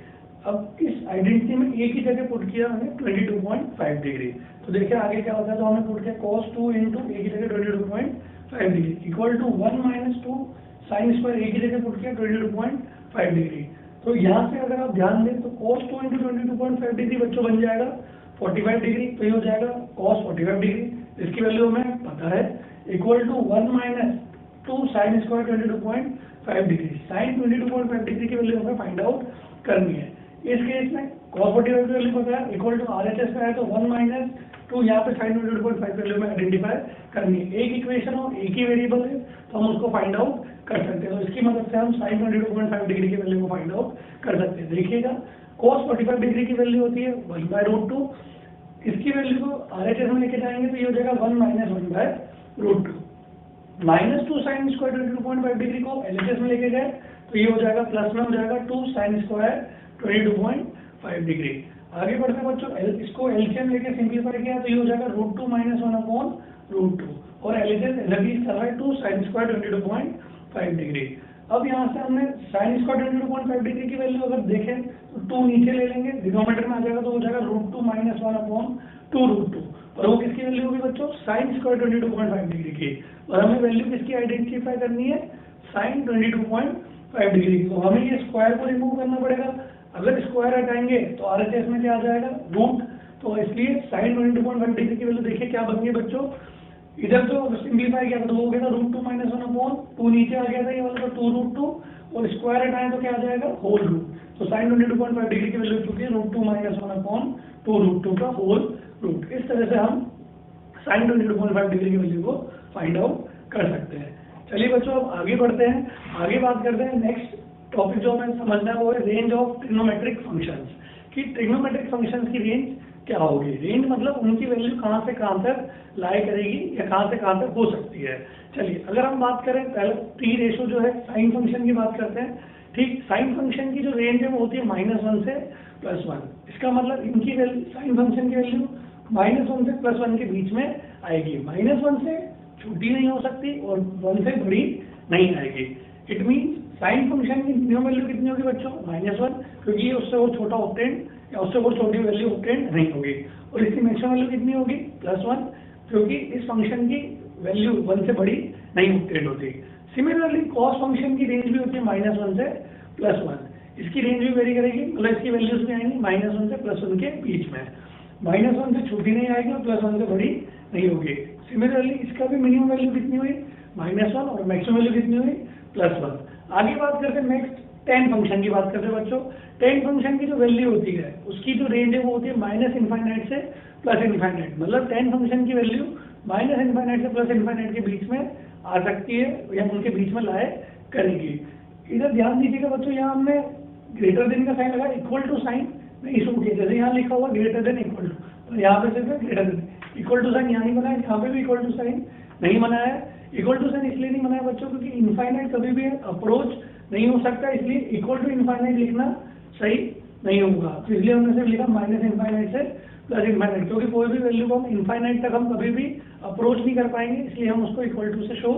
Speaker 1: अब इस आइडेंटिटी में ए की जगह पुट किया हमने 22.5 डिग्री। तो देखिए आगे क्या होता है, तो हमने पुट किया cos 2 इंटू ए की जगह 22.5 degree equal to 1 minus 2 sign square A की जगह पुट किया 22.5 डिग्री। तो यहाँ से अगर आप ध्यान दें तो cos 2 इंटू 22.5 डिग्री बच्चों बन जाएगा 45 डिग्री। तो ये हो जाएगा cos 45 डिग्री, इसकी वैल्यू हमें पता है, equal to 1 minus 2 sign square 22.5 degree. Sine 22.5 degree की वैल्यू हमें फाइंड आउट करनी है। इस केस में cos 45 की वैल्यू पता है, इक्वल टू RHS में है तो 1 माइनस 2 यहाँ पे साइन 22.5 वैल्यू में आइडेंटिफाई करनी है। एक इक्वेशन और एक ही वेरिएबल है तो हम उसको फाइंड आउट कर सकते हैं। तो इसकी मदद से हम साइन 22.5 डिग्री की वैल्यू को फाइंड आउट कर सकते हैं। देखिएगा cos 45 डिग्री की वैल्यू होती है 1/√2, इसकी वैल्यू को RHS में लेके जाएंगे तो ये हो जाएगा 1 minus 1/√2। Minus 2 sign square 22.5 degree को LHS में लेके गए तो ये हो जाएगा प्लस में हो जाएगा 2 साइन स्क्वायर 22.5 डिग्री। आगे बढ़ते बच्चों इसको LCM लेके सिंपलीफाई किया तो ये हो जाएगा √2 माइनस 1/√2 और LHS LHS कर रहा है 2 साइन स्क्वायर 22.5 डिग्री। अब यहाँ से हमने साइन स्क्वायर 22.5 डिग्री की वैल्यू अगर देखें तो 2 नीचे ले लेंगे, डिनोमिनेटर में आ जाएगा तो हो जाएगा √2 माइनस 1/2√2 और वो किसकी वैल्यू होगी बच्चों, साइन स्क्वायर 22.5 डिग्री की। और हमें वैल्यू किसकी आइडेंटिफाई करनी है, साइन 22.5 डिग्री। तो हमें ये स्क्वायर को रिमूव करना पड़ेगा, अगर स्क्वायर हटाएंगे तो RHS में क्या आ जाएगा रूट। तो इसलिए साइन 22.5 डिग्री की वैल्यू देखिए क्या बन गई बच्चों, इधर तो सिंपलीफाई किया तो हो गया था √2 माइनस 1/2 नीचे आ गया था ये वाला तो 2√2 और स्क्वायर हटाएं तो क्या आ जाएगा होल रूट। तो साइन 22.5 डिग्री की वैल्यू चुकी है √2 माइनस 1/2√2 का होल रूट। इस तरह से हम साइन 22.5 डिग्री की वैल्यू को फाइंड आउट कर सकते हैं। चलिए बच्चों अब आगे बढ़ते हैं, आगे बात करते हैं नेक्स्ट टॉपिक जो हमें समझना है वो है रेंज ऑफ ट्रिग्नोमेट्रिक फंक्शंस, कि ट्रिग्नोमेट्रिक फंक्शंस की रेंज क्या होगी। रेंज मतलब उनकी वैल्यू कहाँ से कहाँ तक लाई करेगी या कहाँ से कहाँ तक हो सकती है। चलिए अगर हम बात करें पहले टी रेशो जो है साइन फंक्शन की बात करते हैं। ठीक, साइन फंक्शन की जो रेंज है वो होती है -1 से +1। इसका मतलब इनकी वैल्यू साइन फंक्शन की वैल्यू -1 से +1 के बीच में आएगी। -1 से छोटी नहीं हो सकती और 1 से बड़ी नहीं आएगी। इट मीन्स साइन फंक्शन की मिनिमम वैल्यू कितनी होगी बच्चों, -1, क्योंकि ये उससे और छोटा ऑब्टेंड या उससे और छोटी वैल्यू ऑब्टेंड नहीं होगी। और इसकी मैक्सिमम वैल्यू कितनी होगी, +1, क्योंकि इस फंक्शन की वैल्यू 1 से बड़ी नहीं ऑब्टेंड होती। सिमिलरली कॉस फंक्शन की रेंज भी होती है -1 से +1। इसकी रेंज भी वेरी करेगी, मतलब इसकी वैल्यूज भी आएंगी -1 से +1 के बीच में। -1 से छोटी नहीं आएगी और +1 से बड़ी नहीं होगी। सिमिलरली इसका भी मिनिमम वैल्यू कितनी हुई, -1 और मैक्सिमम वैल्यू कितनी हुई, +1। आगे बात करते हैं नेक्स्ट tan फंक्शन की बात करते हैं बच्चों। tan फंक्शन की जो वैल्यू होती है उसकी जो रेंज है वो होती है -∞ से +∞। मतलब tan फंक्शन की वैल्यू -∞ से +∞ के बीच में आ सकती है या उनके बीच में लाए करेगी। इधर ध्यान दीजिएगा बच्चों, यहाँ हमने ग्रेटर देन का साइन लगा, इक्वल टू साइन नहीं शो किया। जैसे यहाँ लिखा हुआ ग्रेटर देन इक्वल टू, तो यहाँ पे सिर्फ greater than, equal to sine यहाँ नहीं बनाया, यहाँ पे भी इक्वल टू साइन नहीं बनाया है। इक्वल टू साइन इसलिए नहीं बनाया बच्चों क्योंकि इनफाइनाइट कभी भी अप्रोच नहीं हो सकता, इसलिए इक्वल टू इनफाइनाइट लिखना सही नहीं होगा। तो इसलिए हमने सिर्फ लिखा -∞ से +∞, क्योंकि कोई भी वैल्यू को हम इनफाइनाइट तक हम कभी भी अप्रोच नहीं कर पाएंगे, इसलिए हम उसको इक्वल टू से शो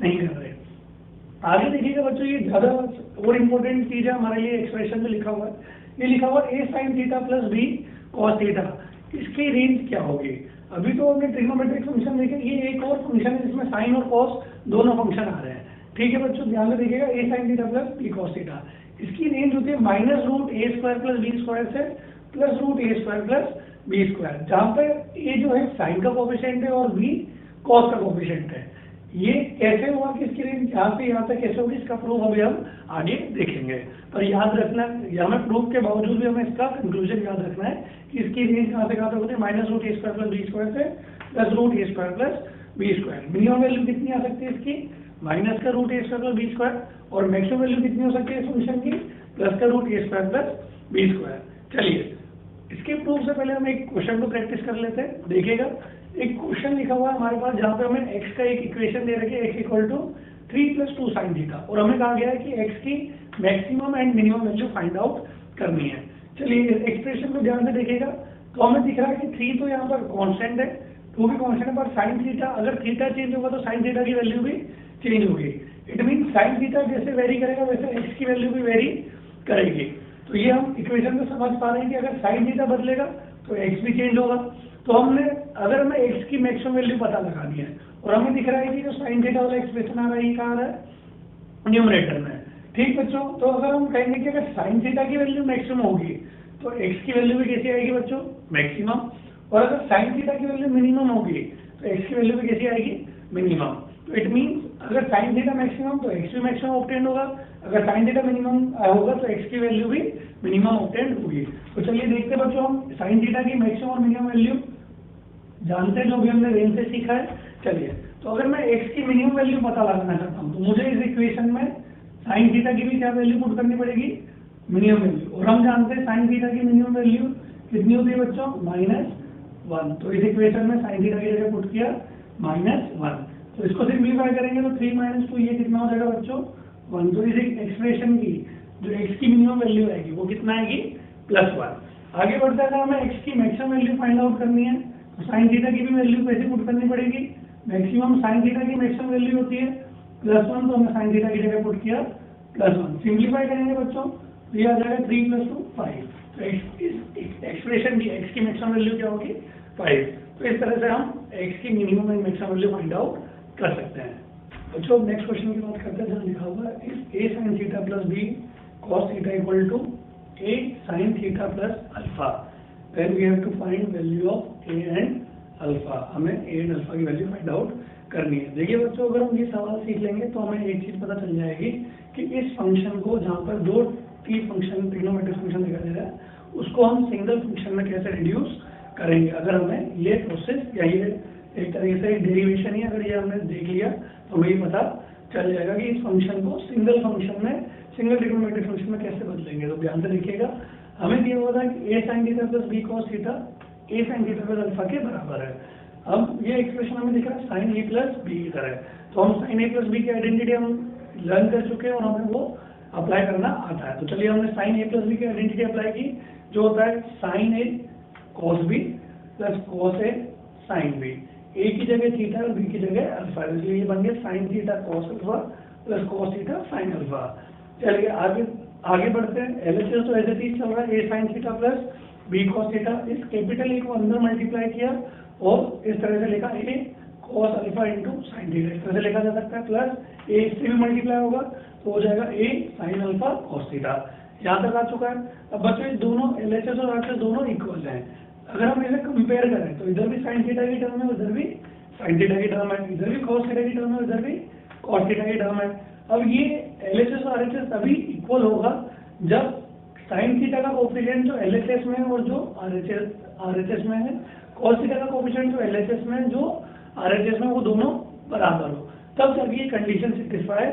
Speaker 1: नहीं कर रहे। आगे देखिएगा बच्चों, ये ज्यादा और इम्पोर्टेंट चीज है हमारे लिए, एक्सप्रेशन में लिखा हुआ है, ये लिखा हुआ a sin theta + b cos theta. इसकी रेंज क्या होगी। अभी तो हमने ट्रिग्नोमेट्रिक फंक्शन देखे, ये एक और फंक्शन है जिसमें साइन और कॉस दोनों फंक्शन आ रहे हैं। ठीक है बच्चों, ध्यान से देखिएगा, a sin theta + b cos theta. इसकी रेंज होती है -√a² + b² से +√a² + b², जहाँ पे a जो है साइन का कोएफिशिएंट है और b कॉस का कोएफिशिएंट है। ये कैसे हुआ कि इसकी रेंज यहाँ से यहाँ तक कैसे होगी, इसका प्रूफ अभी हम आगे देखेंगे। पर याद रखना, हमें प्रूफ के बावजूद भी हमें इसका कंक्लूजन याद रखना है कि इसकी रेंज कहाँ से कहाँ तक होती है, -√a² + b² से +√a² + b²। मिनिमम वैल्यू कितनी आ सकती है इसकी, -√a² + b² और मैक्सिमम वैल्यू कितनी हो सकती है इस फंक्शन की, +√a² + b²। चलिए इसके प्रूफ से पहले हम एक क्वेश्चन को प्रैक्टिस कर लेते हैं। देखिएगा, एक क्वेश्चन लिखा हुआ है हमारे पास जहाँ पे हमें x का एक इक्वेशन दे रखी है, x = 3 + 2 sin थीटा, और हमें कहा गया है कि x की maximum and minimum value find out करनी है। चलिए एक्सप्रेशन को ध्यान से देखिएगा, तो हमें दिख रहा है कि 3 तो यहाँ पर कांस्टेंट है, 2 भी कांस्टेंट है, पर sin थीटा अगर थीटा चेंज होगा तो sin थीटा की वैल्यू भी चेंज होगी। इट मीन sin थीटा जैसे वेरी करेगा वैसे x की वैल्यू भी वेरी करेगी। तो ये हम इक्वेशन में समझ पा रहे हैं कि अगर साइन थीटा बदलेगा तो एक्स भी चेंज होगा। तो हमने अगर हमें एक्स की मैक्सिमम वैल्यू पता लगानी है और हमें दिख रहा है कि जो साइन थीटा वाला एक्सप्रेशन आ रहा है ये कहाँ आ रहा है, न्यूमरेटर में। ठीक बच्चों, तो अगर हम कहेंगे कि अगर साइन थीटा की वैल्यू मैक्सिमम होगी तो एक्स की वैल्यू भी कैसी आएगी बच्चों, मैक्सिमम। और अगर साइन थीटा की वैल्यू मिनिमम होगी तो एक्स की वैल्यू भी कैसी आएगी, मिनिमम। तो इट मीन्स अगर साइन थीटा मैक्सिमम तो एक्स भी मैक्सिमम ऑब्टेंड होगा, अगर साइन थीटा मिनिमम होगा तो एक्स की वैल्यू भी मिनिमम ऑब्टेंड होगी। तो चलिए देखते हैं बच्चों, हम साइन थीटा की मैक्सिमम और मिनिमम वैल्यू जानते हैं जो भी हमने रेंज से सीखा है। चलिए, तो अगर मैं एक्स की मिनिमम वैल्यू पता लगाना चाहता हूँ तो मुझे इस इक्वेशन में साइन थीटा की भी क्या वैल्यू पुट करनी पड़ेगी, मिनिमम वैल्यू। और हम जानते हैं साइन थीटा की मिनिमम वैल्यू कितनी होती है बच्चों, -1। तो इस इक्वेशन में साइन थीटा की जगह पुट किया -1। तो इसको सिंप्लीफाई करेंगे तो 3 - 2 ये कितना हो जाएगा बच्चों, 1। तो इस एक्सप्रेशन की जो एक्स की मिनिमम वैल्यू आएगी वो कितना आएगी, +1। आगे बढ़ते हैं, हमें एक्स की मैक्सिमम वैल्यू फाइंड आउट करनी है तो साइन थीटा की भी वैल्यू कैसे पुट करनी पड़ेगी, मैक्सिमम साइन थीटा की मैक्सिमम वैल्यू होती है +1, तो हमने साइन थीटा की जगह पुट किया +1। सिंप्लीफाई करेंगे बच्चों तो ये आ जाएगा 3 + 2 5। तो एक्सप्रेशन की एक्स की मैक्सिमम वैल्यू क्या होगी, 5। तो इस तरह से हम एक्स की minimum and maximum value find out कर सकते हैं। बच्चों नेक्स्ट क्वेश्चन की बात करते हैं, जहाँ लिखा हुआ है if a sin theta plus b cos theta equal to a sin theta plus alpha, then we have to find value of a and alpha. हमें a एंड अल्फा की वैल्यू फाइंड आउट करनी है। देखिए बच्चों, अगर हम ये सवाल सीख लेंगे तो हमें एक चीज पता चल जाएगी कि इस फंक्शन को, जहाँ पर दो t फंक्शन ट्रिग्नोमेट्रिक फंक्शन दिखाई दे रहा है, उसको हम सिंगल फंक्शन में कैसे रिड्यूस करेंगे। अगर हमें ये प्रोसेस या ये एक तरीके से डेरिवेशन ही अगर ये हमने देख लिया तो हमें ये पता चल जाएगा कि इस फंक्शन को सिंगल फंक्शन में, सिंगल ट्रिग्नोमेट्रिक फंक्शन में कैसे बदलेंगे। तो ध्यान से देखिएगा, हमें दिया हुआ था कि a sin theta plus b cos theta a sin theta plus alpha के बराबर है। अब ये एक्सप्रेशन हमें दिख रहा है sin a प्लस b की तरह, तो हम sin a प्लस b की आइडेंटिटी हम लर्न कर चुके हैं और हमें वो अप्लाई करना आता है। तो चलिए, हमने sin a प्लस b की आइडेंटिटी अप्लाई की, जो होता है sin a cos b plus cos a sin b। a की जगह थीटा और b की जगह अल्फा, इसलिए ये बन गया sin theta cos alpha plus cos theta sin alpha. चलिए आगे बढ़ते हैं। एलएचएस तो ऐसे ही चल रहा है, a sin theta plus b cos theta. इस कैपिटल ए को अंदर मल्टीप्लाई किया और इस तरह से लिखा a cos alpha into sin theta, इस तरह से लिखा जा सकता है। प्लस a इससे भी मल्टीप्लाई होगा तो हो जाएगा a sin alpha cos theta. यहाँ तक आ चुका है। अब बच्चों, दोनों एलएचएस और आरएचएस दोनों इक्वल हैं। अगर हम इसे कंपेयर करें तो इधर भी sin थीटा की टर्म है, उधर भी sin थीटा की टर्म है, इधर भी cos थीटा की टर्म है, उधर भी cos थीटा की टर्म है। अब ये LHS और RHS तभी इक्वल होगा जब sin थीटा का कोएफिशिएंट जो LHS में है और जो RHS में है, cos थीटा का कोएफिशिएंट जो LHS में है, जो RHS में, वो दोनों बराबर हो, तब जाके ये कंडीशन सेटिस्फाई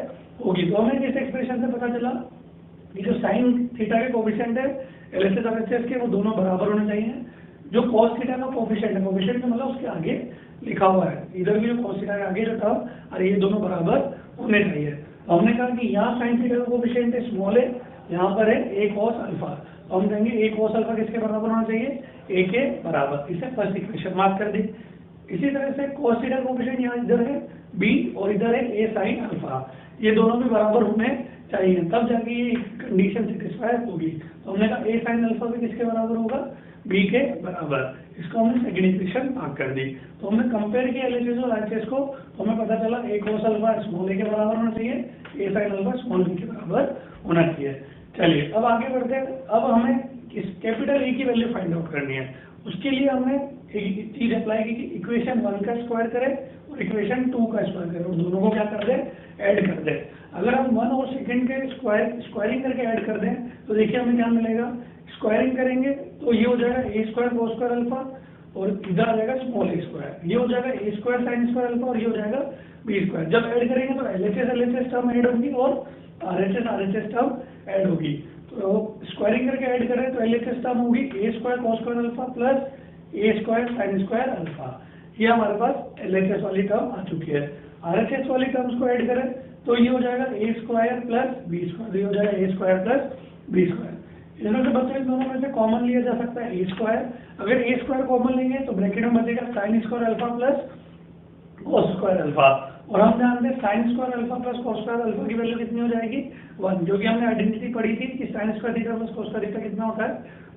Speaker 1: होगी। तो हमें इस एक्सप्रेशन से पता चला कि जो sin थीटा के कोएफिशिएंट है LHS और RHS के, वो दोनों बराबर होने चाहिए। जो cos थीटा का कोएफिशिएंट है, कोएफिशिएंट का मतलब उसके आगे लिखा हुआ है, इधर भी जो cos थीटा के आगे जो था, और ये दोनों बराबर होने चाहिए। तो हमने कहा कि यहाँ sin थीटा का कोएफिशिएंट है स्मॉल है, यहाँ पर है a cos अल्फा, तो हम कहेंगे a cos अल्फा किसके बराबर होना चाहिए, a के बराबर। इसे फर्स्ट इक्वेशन मार्क कर दी। इसी तरह से cos थीटा का कोएफिशिएंट यहाँ इधर है b और इधर है a sin अल्फा, ये दोनों भी बराबर होने चाहिए, तब जाके ये कंडीशन सेटिस्फाई होगी। तो हमने कहा a sin अल्फा भी किसके बराबर होगा, b के बराबर। इसको हमने सेकंड इक्वेशन मार्क कर दी। तो हमने कंपेयर किया LHS और RHS को, तो हमें पता चला a cos alpha small a के बराबर होना चाहिए, a sin alpha small b के बराबर होना चाहिए। चलिए अब आगे बढ़ते हैं। अब हमें इस कैपिटल A की वैल्यू फाइंड आउट करनी है। उसके लिए हमने एक चीज अप्लाई की कि इक्वेशन 1 का स्क्वायर करें और इक्वेशन 2 का स्क्वायर करें और दोनों को क्या कर दें, ऐड कर दें। अगर हम 1 और सेकंड के स्क्वायरिंग करके ऐड कर दें तो देखिए हमें क्या मिलेगा, स्क्वायरिंग करेंगे तो ये हो जाएगा a square cos square alpha और इधर आ जाएगा स्मॉल a स्क्वायर, ये हो जाएगा a square sin square alpha और ये हो जाएगा b स्क्वायर। जब ऐड करेंगे तो LHS टर्म ऐड होगी और RHS टर्म ऐड होगी। तो स्क्वायरिंग करके ऐड करें तो LHS टर्म होगी a square cos square alpha plus a square sin square alpha. ये हमारे पास LHS वाली टर्म आ चुकी है। RHS वाली टर्म्स को ऐड करें तो ये हो जाएगा a square plus b square, ये हो जाएगा a square plus b square. इसमें से बच्चों इन दोनों में से कॉमन लिया जा सकता है a स्क्वायर। अगर a स्क्वायर कॉमन लेंगे तो ब्रैकेट में बचेगा sin square alpha plus cos square alpha. और हम जानते हैं sign square alpha plus cos square alpha की वैल्यू कितनी हो जाएगी 1, जो कि हमने आइडेंटिटी पढ़ी थी कि sine square theta plus cos square theta कितना होता है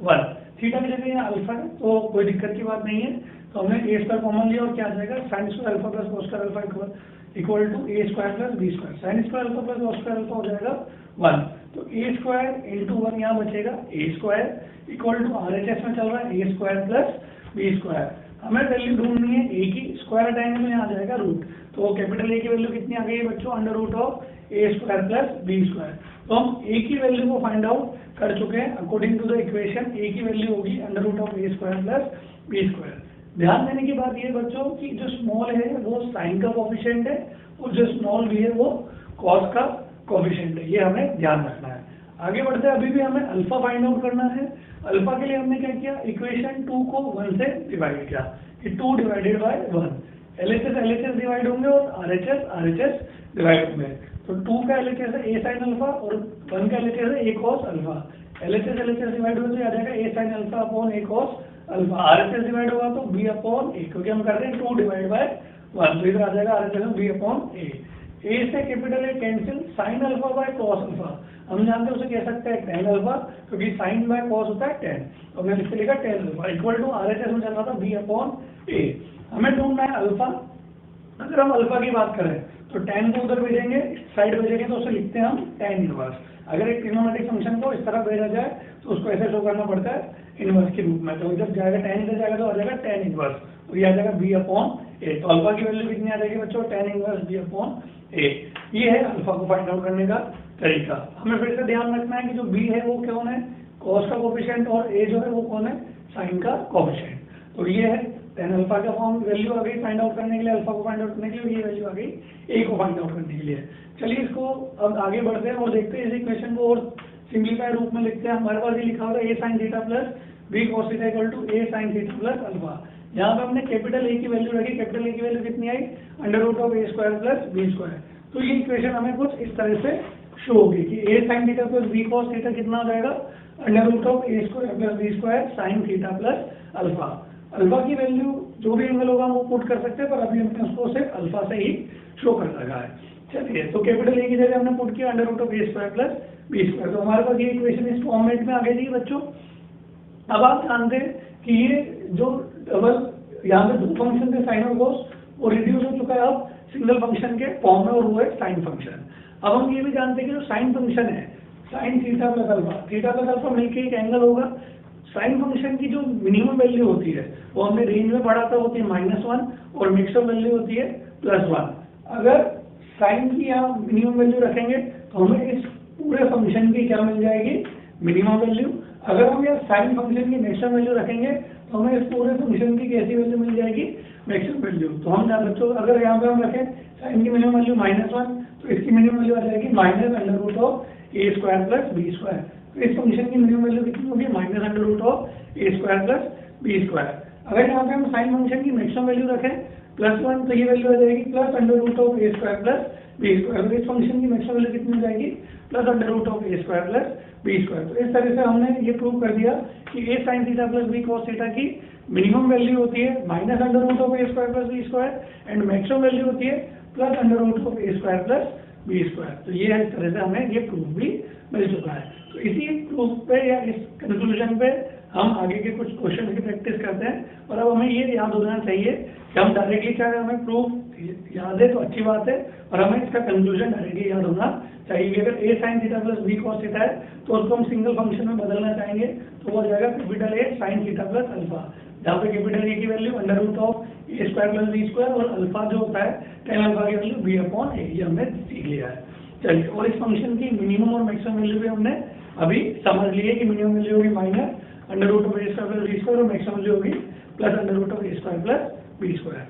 Speaker 1: 1। थीटा की जगह यहाँ अल्फा है तो कोई दिक्कत की बात नहीं है, तो हमने ए स्क्वायर कॉमन लिया और क्या आ जाएगा sine square alpha plus cos square alpha equal to A square plus B square. Sine square alpha plus cos square alpha हो जाएगा 1, तो ए स्क्वायर इंटू 1 यहाँ बचेगा ए स्क्वायर इक्वल टू RHS में चल रहा है ए स्क्वायर प्लस बी स्क्वायर। हमें वैल्यू ढूंढनी है ए की, स्क्वायर हटाएंगे तो यहाँ आ जाएगा रूट, तो कैपिटल ए की वैल्यू कितनी आ गई है बच्चों under root of A square plus B square. तो हम ए की वैल्यू को फाइंड आउट कर चुके हैं according to the equation. A की वैल्यू होगी under root of A square plus B square. ध्यान देने की बात ये बच्चों कि जो स्मॉल है वो साइन का कोफिशिएंट है और जो स्मॉल बी है वो कॉस का कोफिशिएंट है, ये हमें ध्यान रखना है। आगे बढ़ते हैं, अभी भी हमें अल्फा फाइंड आउट करना है। अल्फा के लिए हमने क्या किया, इक्वेशन 2 को 1 से डिवाइड किया कि 2 डिवाइडेड बाय 1, LHS डिवाइड होंगे और RHS डिवाइड होंगे। तो 2 का LHS है a sin अल्फा और 1 का LHS है a cos alpha. LHS divide होगा तो आ जाएगा a sin alpha upon a cos alpha. RHS divide होगा तो b अपॉन a, क्योंकि हम कर रहे हैं 2 डिवाइड बाय 1, तो इधर आ जाएगा RHS में b अपॉन a। a से capital A cancel, sine alpha by cos alpha हम जानते हैं उसे कह सकते हैं tan अल्फा, क्योंकि साइन बाय कॉस होता है tan, तो हमने इसके लिखा tan alpha equal to RHS में चल रहा था b अपॉन a। हमें ढूंढना है अल्फा। अगर हम अल्फा की बात करें तो tan को उधर भेजेंगे, साइड भेजेंगे तो उसे लिखते हैं हम tan इनवर्स। अगर एक ट्रिग्नोमेट्रिक फंक्शन को इस तरह भेजा जाए तो उसको ऐसे शो करना पड़ता है इनवर्स के रूप में, तो इधर जाएगा tan इधर जाएगा तो आ जाएगा tan इनवर्स, तो ये आ जाएगा b अपॉन a। तो अल्फा की वैल्यू कितनी आ जाएगी बच्चों tan inverse b upon a। ये है अल्फा को फाइंड आउट करने का तरीका। हमें फिर से ध्यान रखना है कि जो b है वो कौन है, कॉस का कोफिशिएंट, और a जो है वो कौन है, साइन का कोफिशिएंट। तो ये है tan अल्फा का फॉर्म वैल्यू आ गई फाइंड आउट करने के लिए, अल्फा को फाइंड आउट करने के लिए, ये वैल्यू आ गई a को फाइंड आउट करने के लिए। चलिए इसको अब आगे बढ़ते हैं और देखते हैं इस इक्वेशन को और सिंप्लीफाई रूप में लिखते हैं। हमारे पास ये लिखा होगा a sin theta plus b cos theta equal to a sin theta plus alpha. यहाँ पे हमने कैपिटल A की वैल्यू रखी, कैपिटल A की वैल्यू कितनी आई under root of a square plus b square. तो ये इक्वेशन हमें कुछ इस तरह से शो होगी कि a sin theta plus b cos theta कितना हो जाएगा under root of a square plus b square sin theta plus alpha. Alpha की वैल्यू जो भी एंगल होगा वो पुट कर सकते हैं, पर अभी हमने उसको सिर्फ अल्फा से ही शो कर रखा है। चलिए, तो कैपिटल A की जगह हमने पुट किया under root of a square plus b square. तो हमारे पास ये इक्वेशन इस फॉर्मेट में आ गई थी बच्चों। अब आप जानते हैं कि ये जो डबल यहाँ पे दो फंक्शन थे साइन और कॉस, वो रिड्यूस हो चुका है अब सिंगल फंक्शन के फॉर्म में, और वो है साइन फंक्शन। अब हम ये भी जानते हैं कि जो साइन फंक्शन है साइन थीटा प्लस अल्फा मिलकर एक एंगल होगा। साइन फंक्शन की जो मिनिमम वैल्यू होती है वो हमने रेंज में पढ़ा था, होती है -1 और मिक्सअप वैल्यू होती है +1। अगर साइन की यहाँ मिनिमम वैल्यू रखेंगे तो हमें इस पूरे फंक्शन की क्या मिल जाएगी मिनिमम वैल्यू। अगर हम यहाँ साइन फंक्शन की मैक्सिमम वैल्यू रखेंगे तो हमें इस पूरे फंक्शन की कैसी वैल्यू मिल जाएगी मैक्सिमम वैल्यू। तो हम बच्चों अगर यहाँ पे हम रखें साइन की मिनिमम वैल्यू -1 तो इसकी मिनिमम वैल्यू आ जाएगी minus under root of a square plus b square. तो इस फंक्शन की मिनिमम वैल्यू कितनी होगी minus under root of a square plus b square. अगर यहाँ पे हम साइन फंक्शन की मैक्सिमम वैल्यू रखें +1 तो ये वैल्यू आ जाएगी plus under root of a square plus b square. तो इस फंक्शन की मैक्सिमम वैल्यू कितनी हो जाएगी plus under root of a square plus b square. तो इस तरह से हमने ये प्रूव कर दिया कि a sin theta plus b cos theta की मिनिमम वैल्यू होती है minus under root of a square plus b square and maximum value होती है plus under root of a square plus b square. तो ये है, इस तरह से हमें ये प्रूफ भी मिल चुका है। तो इसी प्रूफ पे या इस कंक्लूजन पे हम आगे के कुछ क्वेश्चन की प्रैक्टिस करते हैं। और अब हमें ये याद होना चाहिए कि हम डायरेक्टली चाहे हमें प्रूफ याद है तो अच्छी बात है, और हमें इसका कंक्लूजन डायरेक्टली याद होना चाहिए कि अगर a sin theta plus b cos theta है तो उसको हम सिंगल फंक्शन में बदलना चाहेंगे तो वो हो जाएगा capital A sin theta plus alpha, जहाँ पे कैपिटल A की value under root of a square plus b square और अल्फा जो होता है tan अल्फा की वैल्यू b अपॉन a, ये हमने सीख लिया है। चलिए, और इस फंक्शन की मिनिमम और मैक्सिमम वैल्यू भी हमने अभी समझ ली है कि मिनिमम वैल्यू होगी minus under root of a square plus b square और मैक्सिमम वैल्यू होगी plus under root of a square plus b square.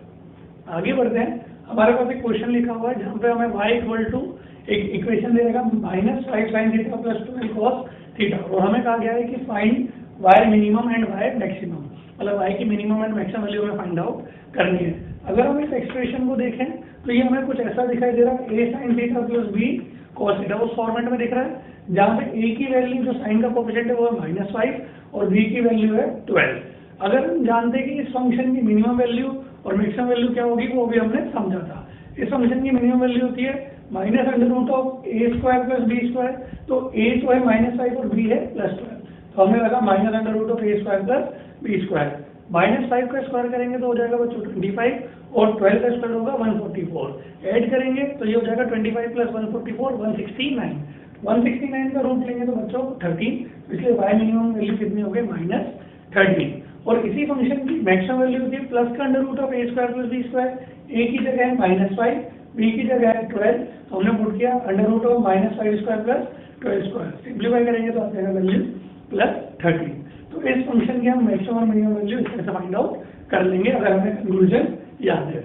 Speaker 1: आगे बढ़ते हैं, हमारे पास एक क्वेश्चन लिखा हुआ है जहाँ पे हमें y इक्वल टू एक इक्वेशन दे देगा -5 sin theta plus 12 cos theta, और हमें कहा गया है कि find y minimum and y maximum, मतलब y की मिनिमम एंड मैक्सिमम वैल्यू हमें फाइंड आउट करनी है। अगर हम इस एक्सप्रेशन को देखें तो ये हमें कुछ ऐसा दिखाई दे रहा है a sin theta plus b cos theta, उस फॉर्मेट में दिख रहा है जहाँ पे a की वैल्यू जो साइन का कोएफिशिएंट है वो है -5 और b की वैल्यू है 12। अगर हम जानते हैं कि इस फंक्शन की मिनिमम वैल्यू और मैक्सिमम वैल्यू क्या होगी वो भी हमने समझा था। इस फंक्शन की मिनिमम वैल्यू होती है minus under root of A square plus B square. तो ए तो है -5 और बी है +12, तो हमने लगा minus under root of A square plus B square. -5 का स्क्वायर करेंगे तो हो जाएगा बच्चों 25 और 12 का स्क्वायर होगा 144। ऐड करेंगे तो ये हो जाएगा 25 + 144 169। 169 का रूट लेंगे तो बच्चों 13, इसलिए y मिनिमम वैल्यू कितनी हो गई -13। और इसी फंक्शन की मैक्सिमम वैल्यू होती है प्लस का under root of A square plus B square. A की जगह है -5, बी की जगह है 12, तो हमने पुट किया under root of -5 square plus 12 square. Simplify करेंगे तो आ जाएगा वैल्यू +13। तो इस फंक्शन की हम मैक्सिमम और मिनिमम वैल्यू इस तरह से फाइंड आउट कर लेंगे अगर हमें कंक्लूजन याद है।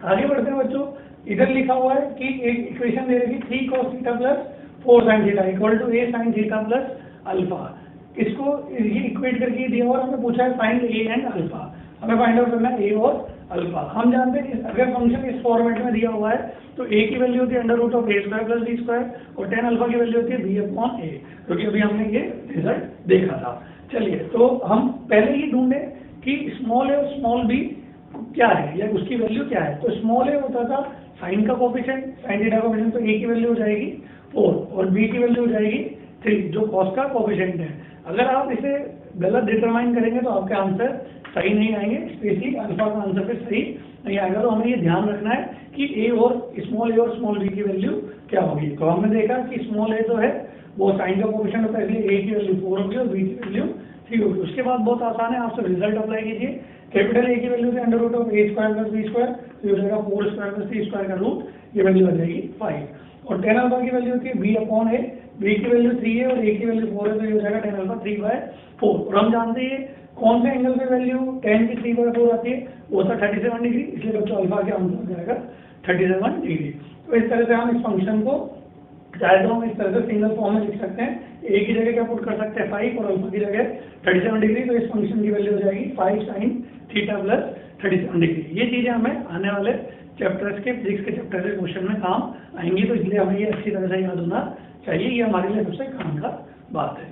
Speaker 1: आगे बढ़ते हैं बच्चों, इधर लिखा हुआ है कि एक इक्वेशन दे रही 3 cos theta plus 4 sin theta equal to a sin theta plus alpha. इसको ये इक्वेट करके दिया और हमें पूछा है फाइंड a एंड अल्फा। हमें फाइंड आउट करना है a और अल्फा। हम जानते हैं कि अगर फंक्शन इस फॉर्मेट में दिया हुआ है तो a की वैल्यू होती है under root of a square plus b square और tan अल्फा की वैल्यू होती है b/a, क्योंकि अभी हमने ये रिजल्ट देखा था। चलिए, तो हम पहले ही ढूंढे कि स्मॉल a और स्मॉल b क्या है या उसकी वैल्यू क्या है। तो स्मॉल a होता था साइन का कोफिशिएंट, साइन थीटा का कोफिशिएंट, तो a की वैल्यू हो जाएगी 4 और b की वैल्यू हो जाएगी 3, जो कॉस का कोफिशिएंट है। अगर आप इसे गलत डिटरमाइन करेंगे तो आपके आंसर सही नहीं आएंगे, स्पेशली अल्फा का आंसर फिर सही नहीं आएगा। तो हमें ये ध्यान रखना है कि a और स्मॉल b की वैल्यू क्या होगी। तो हमने देखा कि स्मॉल a जो है वो साइन का कोफिशिएंट होता है, इसलिए a की वैल्यू 4 होगी और b की वैल्यू 3 होगी। उसके बाद बहुत आसान है, आप सब रिजल्ट अप्लाई कीजिए। कैपिटल A की वैल्यू से under root of a square plus b square, तो ये हो जाएगा 4 स्क्वायर प्लस 3 स्क्वायर का रूट, ये वैल्यू आ जाएगी 5। और tan अल्फा की वैल्यू होती है b/a, b की वैल्यू 3 है और a की वैल्यू 4 है, तो ये हो जाएगा tan अल्फा 3/4। और हम जानते हैं कौन से एंगल पे वैल्यू tan की 3/4 आती है, वो होता है 37 डिग्री, इसलिए बच्चों अल्फा के आंसर हो जाएगा 37 डिग्री। तो इस तरह से हम इस फंक्शन को चाहे तो हम इस तरह से सिंगल फॉर्म में लिख सकते हैं। a की जगह क्या पुट कर सकते हैं 5 और अल्फा की जगह 37 डिग्री, तो इस फंक्शन की वैल्यू हो जाएगी 5 sin थीटा प्लस 37 डिग्री। ये चीजें हमें आने वाले चैप्टर्स के फिजिक्स के चैप्टर के क्वेश्चन में काम आएंगी, तो इसलिए हमें ये अच्छी तरह से याद होना चाहिए। ये हमारे लिए सबसे काम का बात है।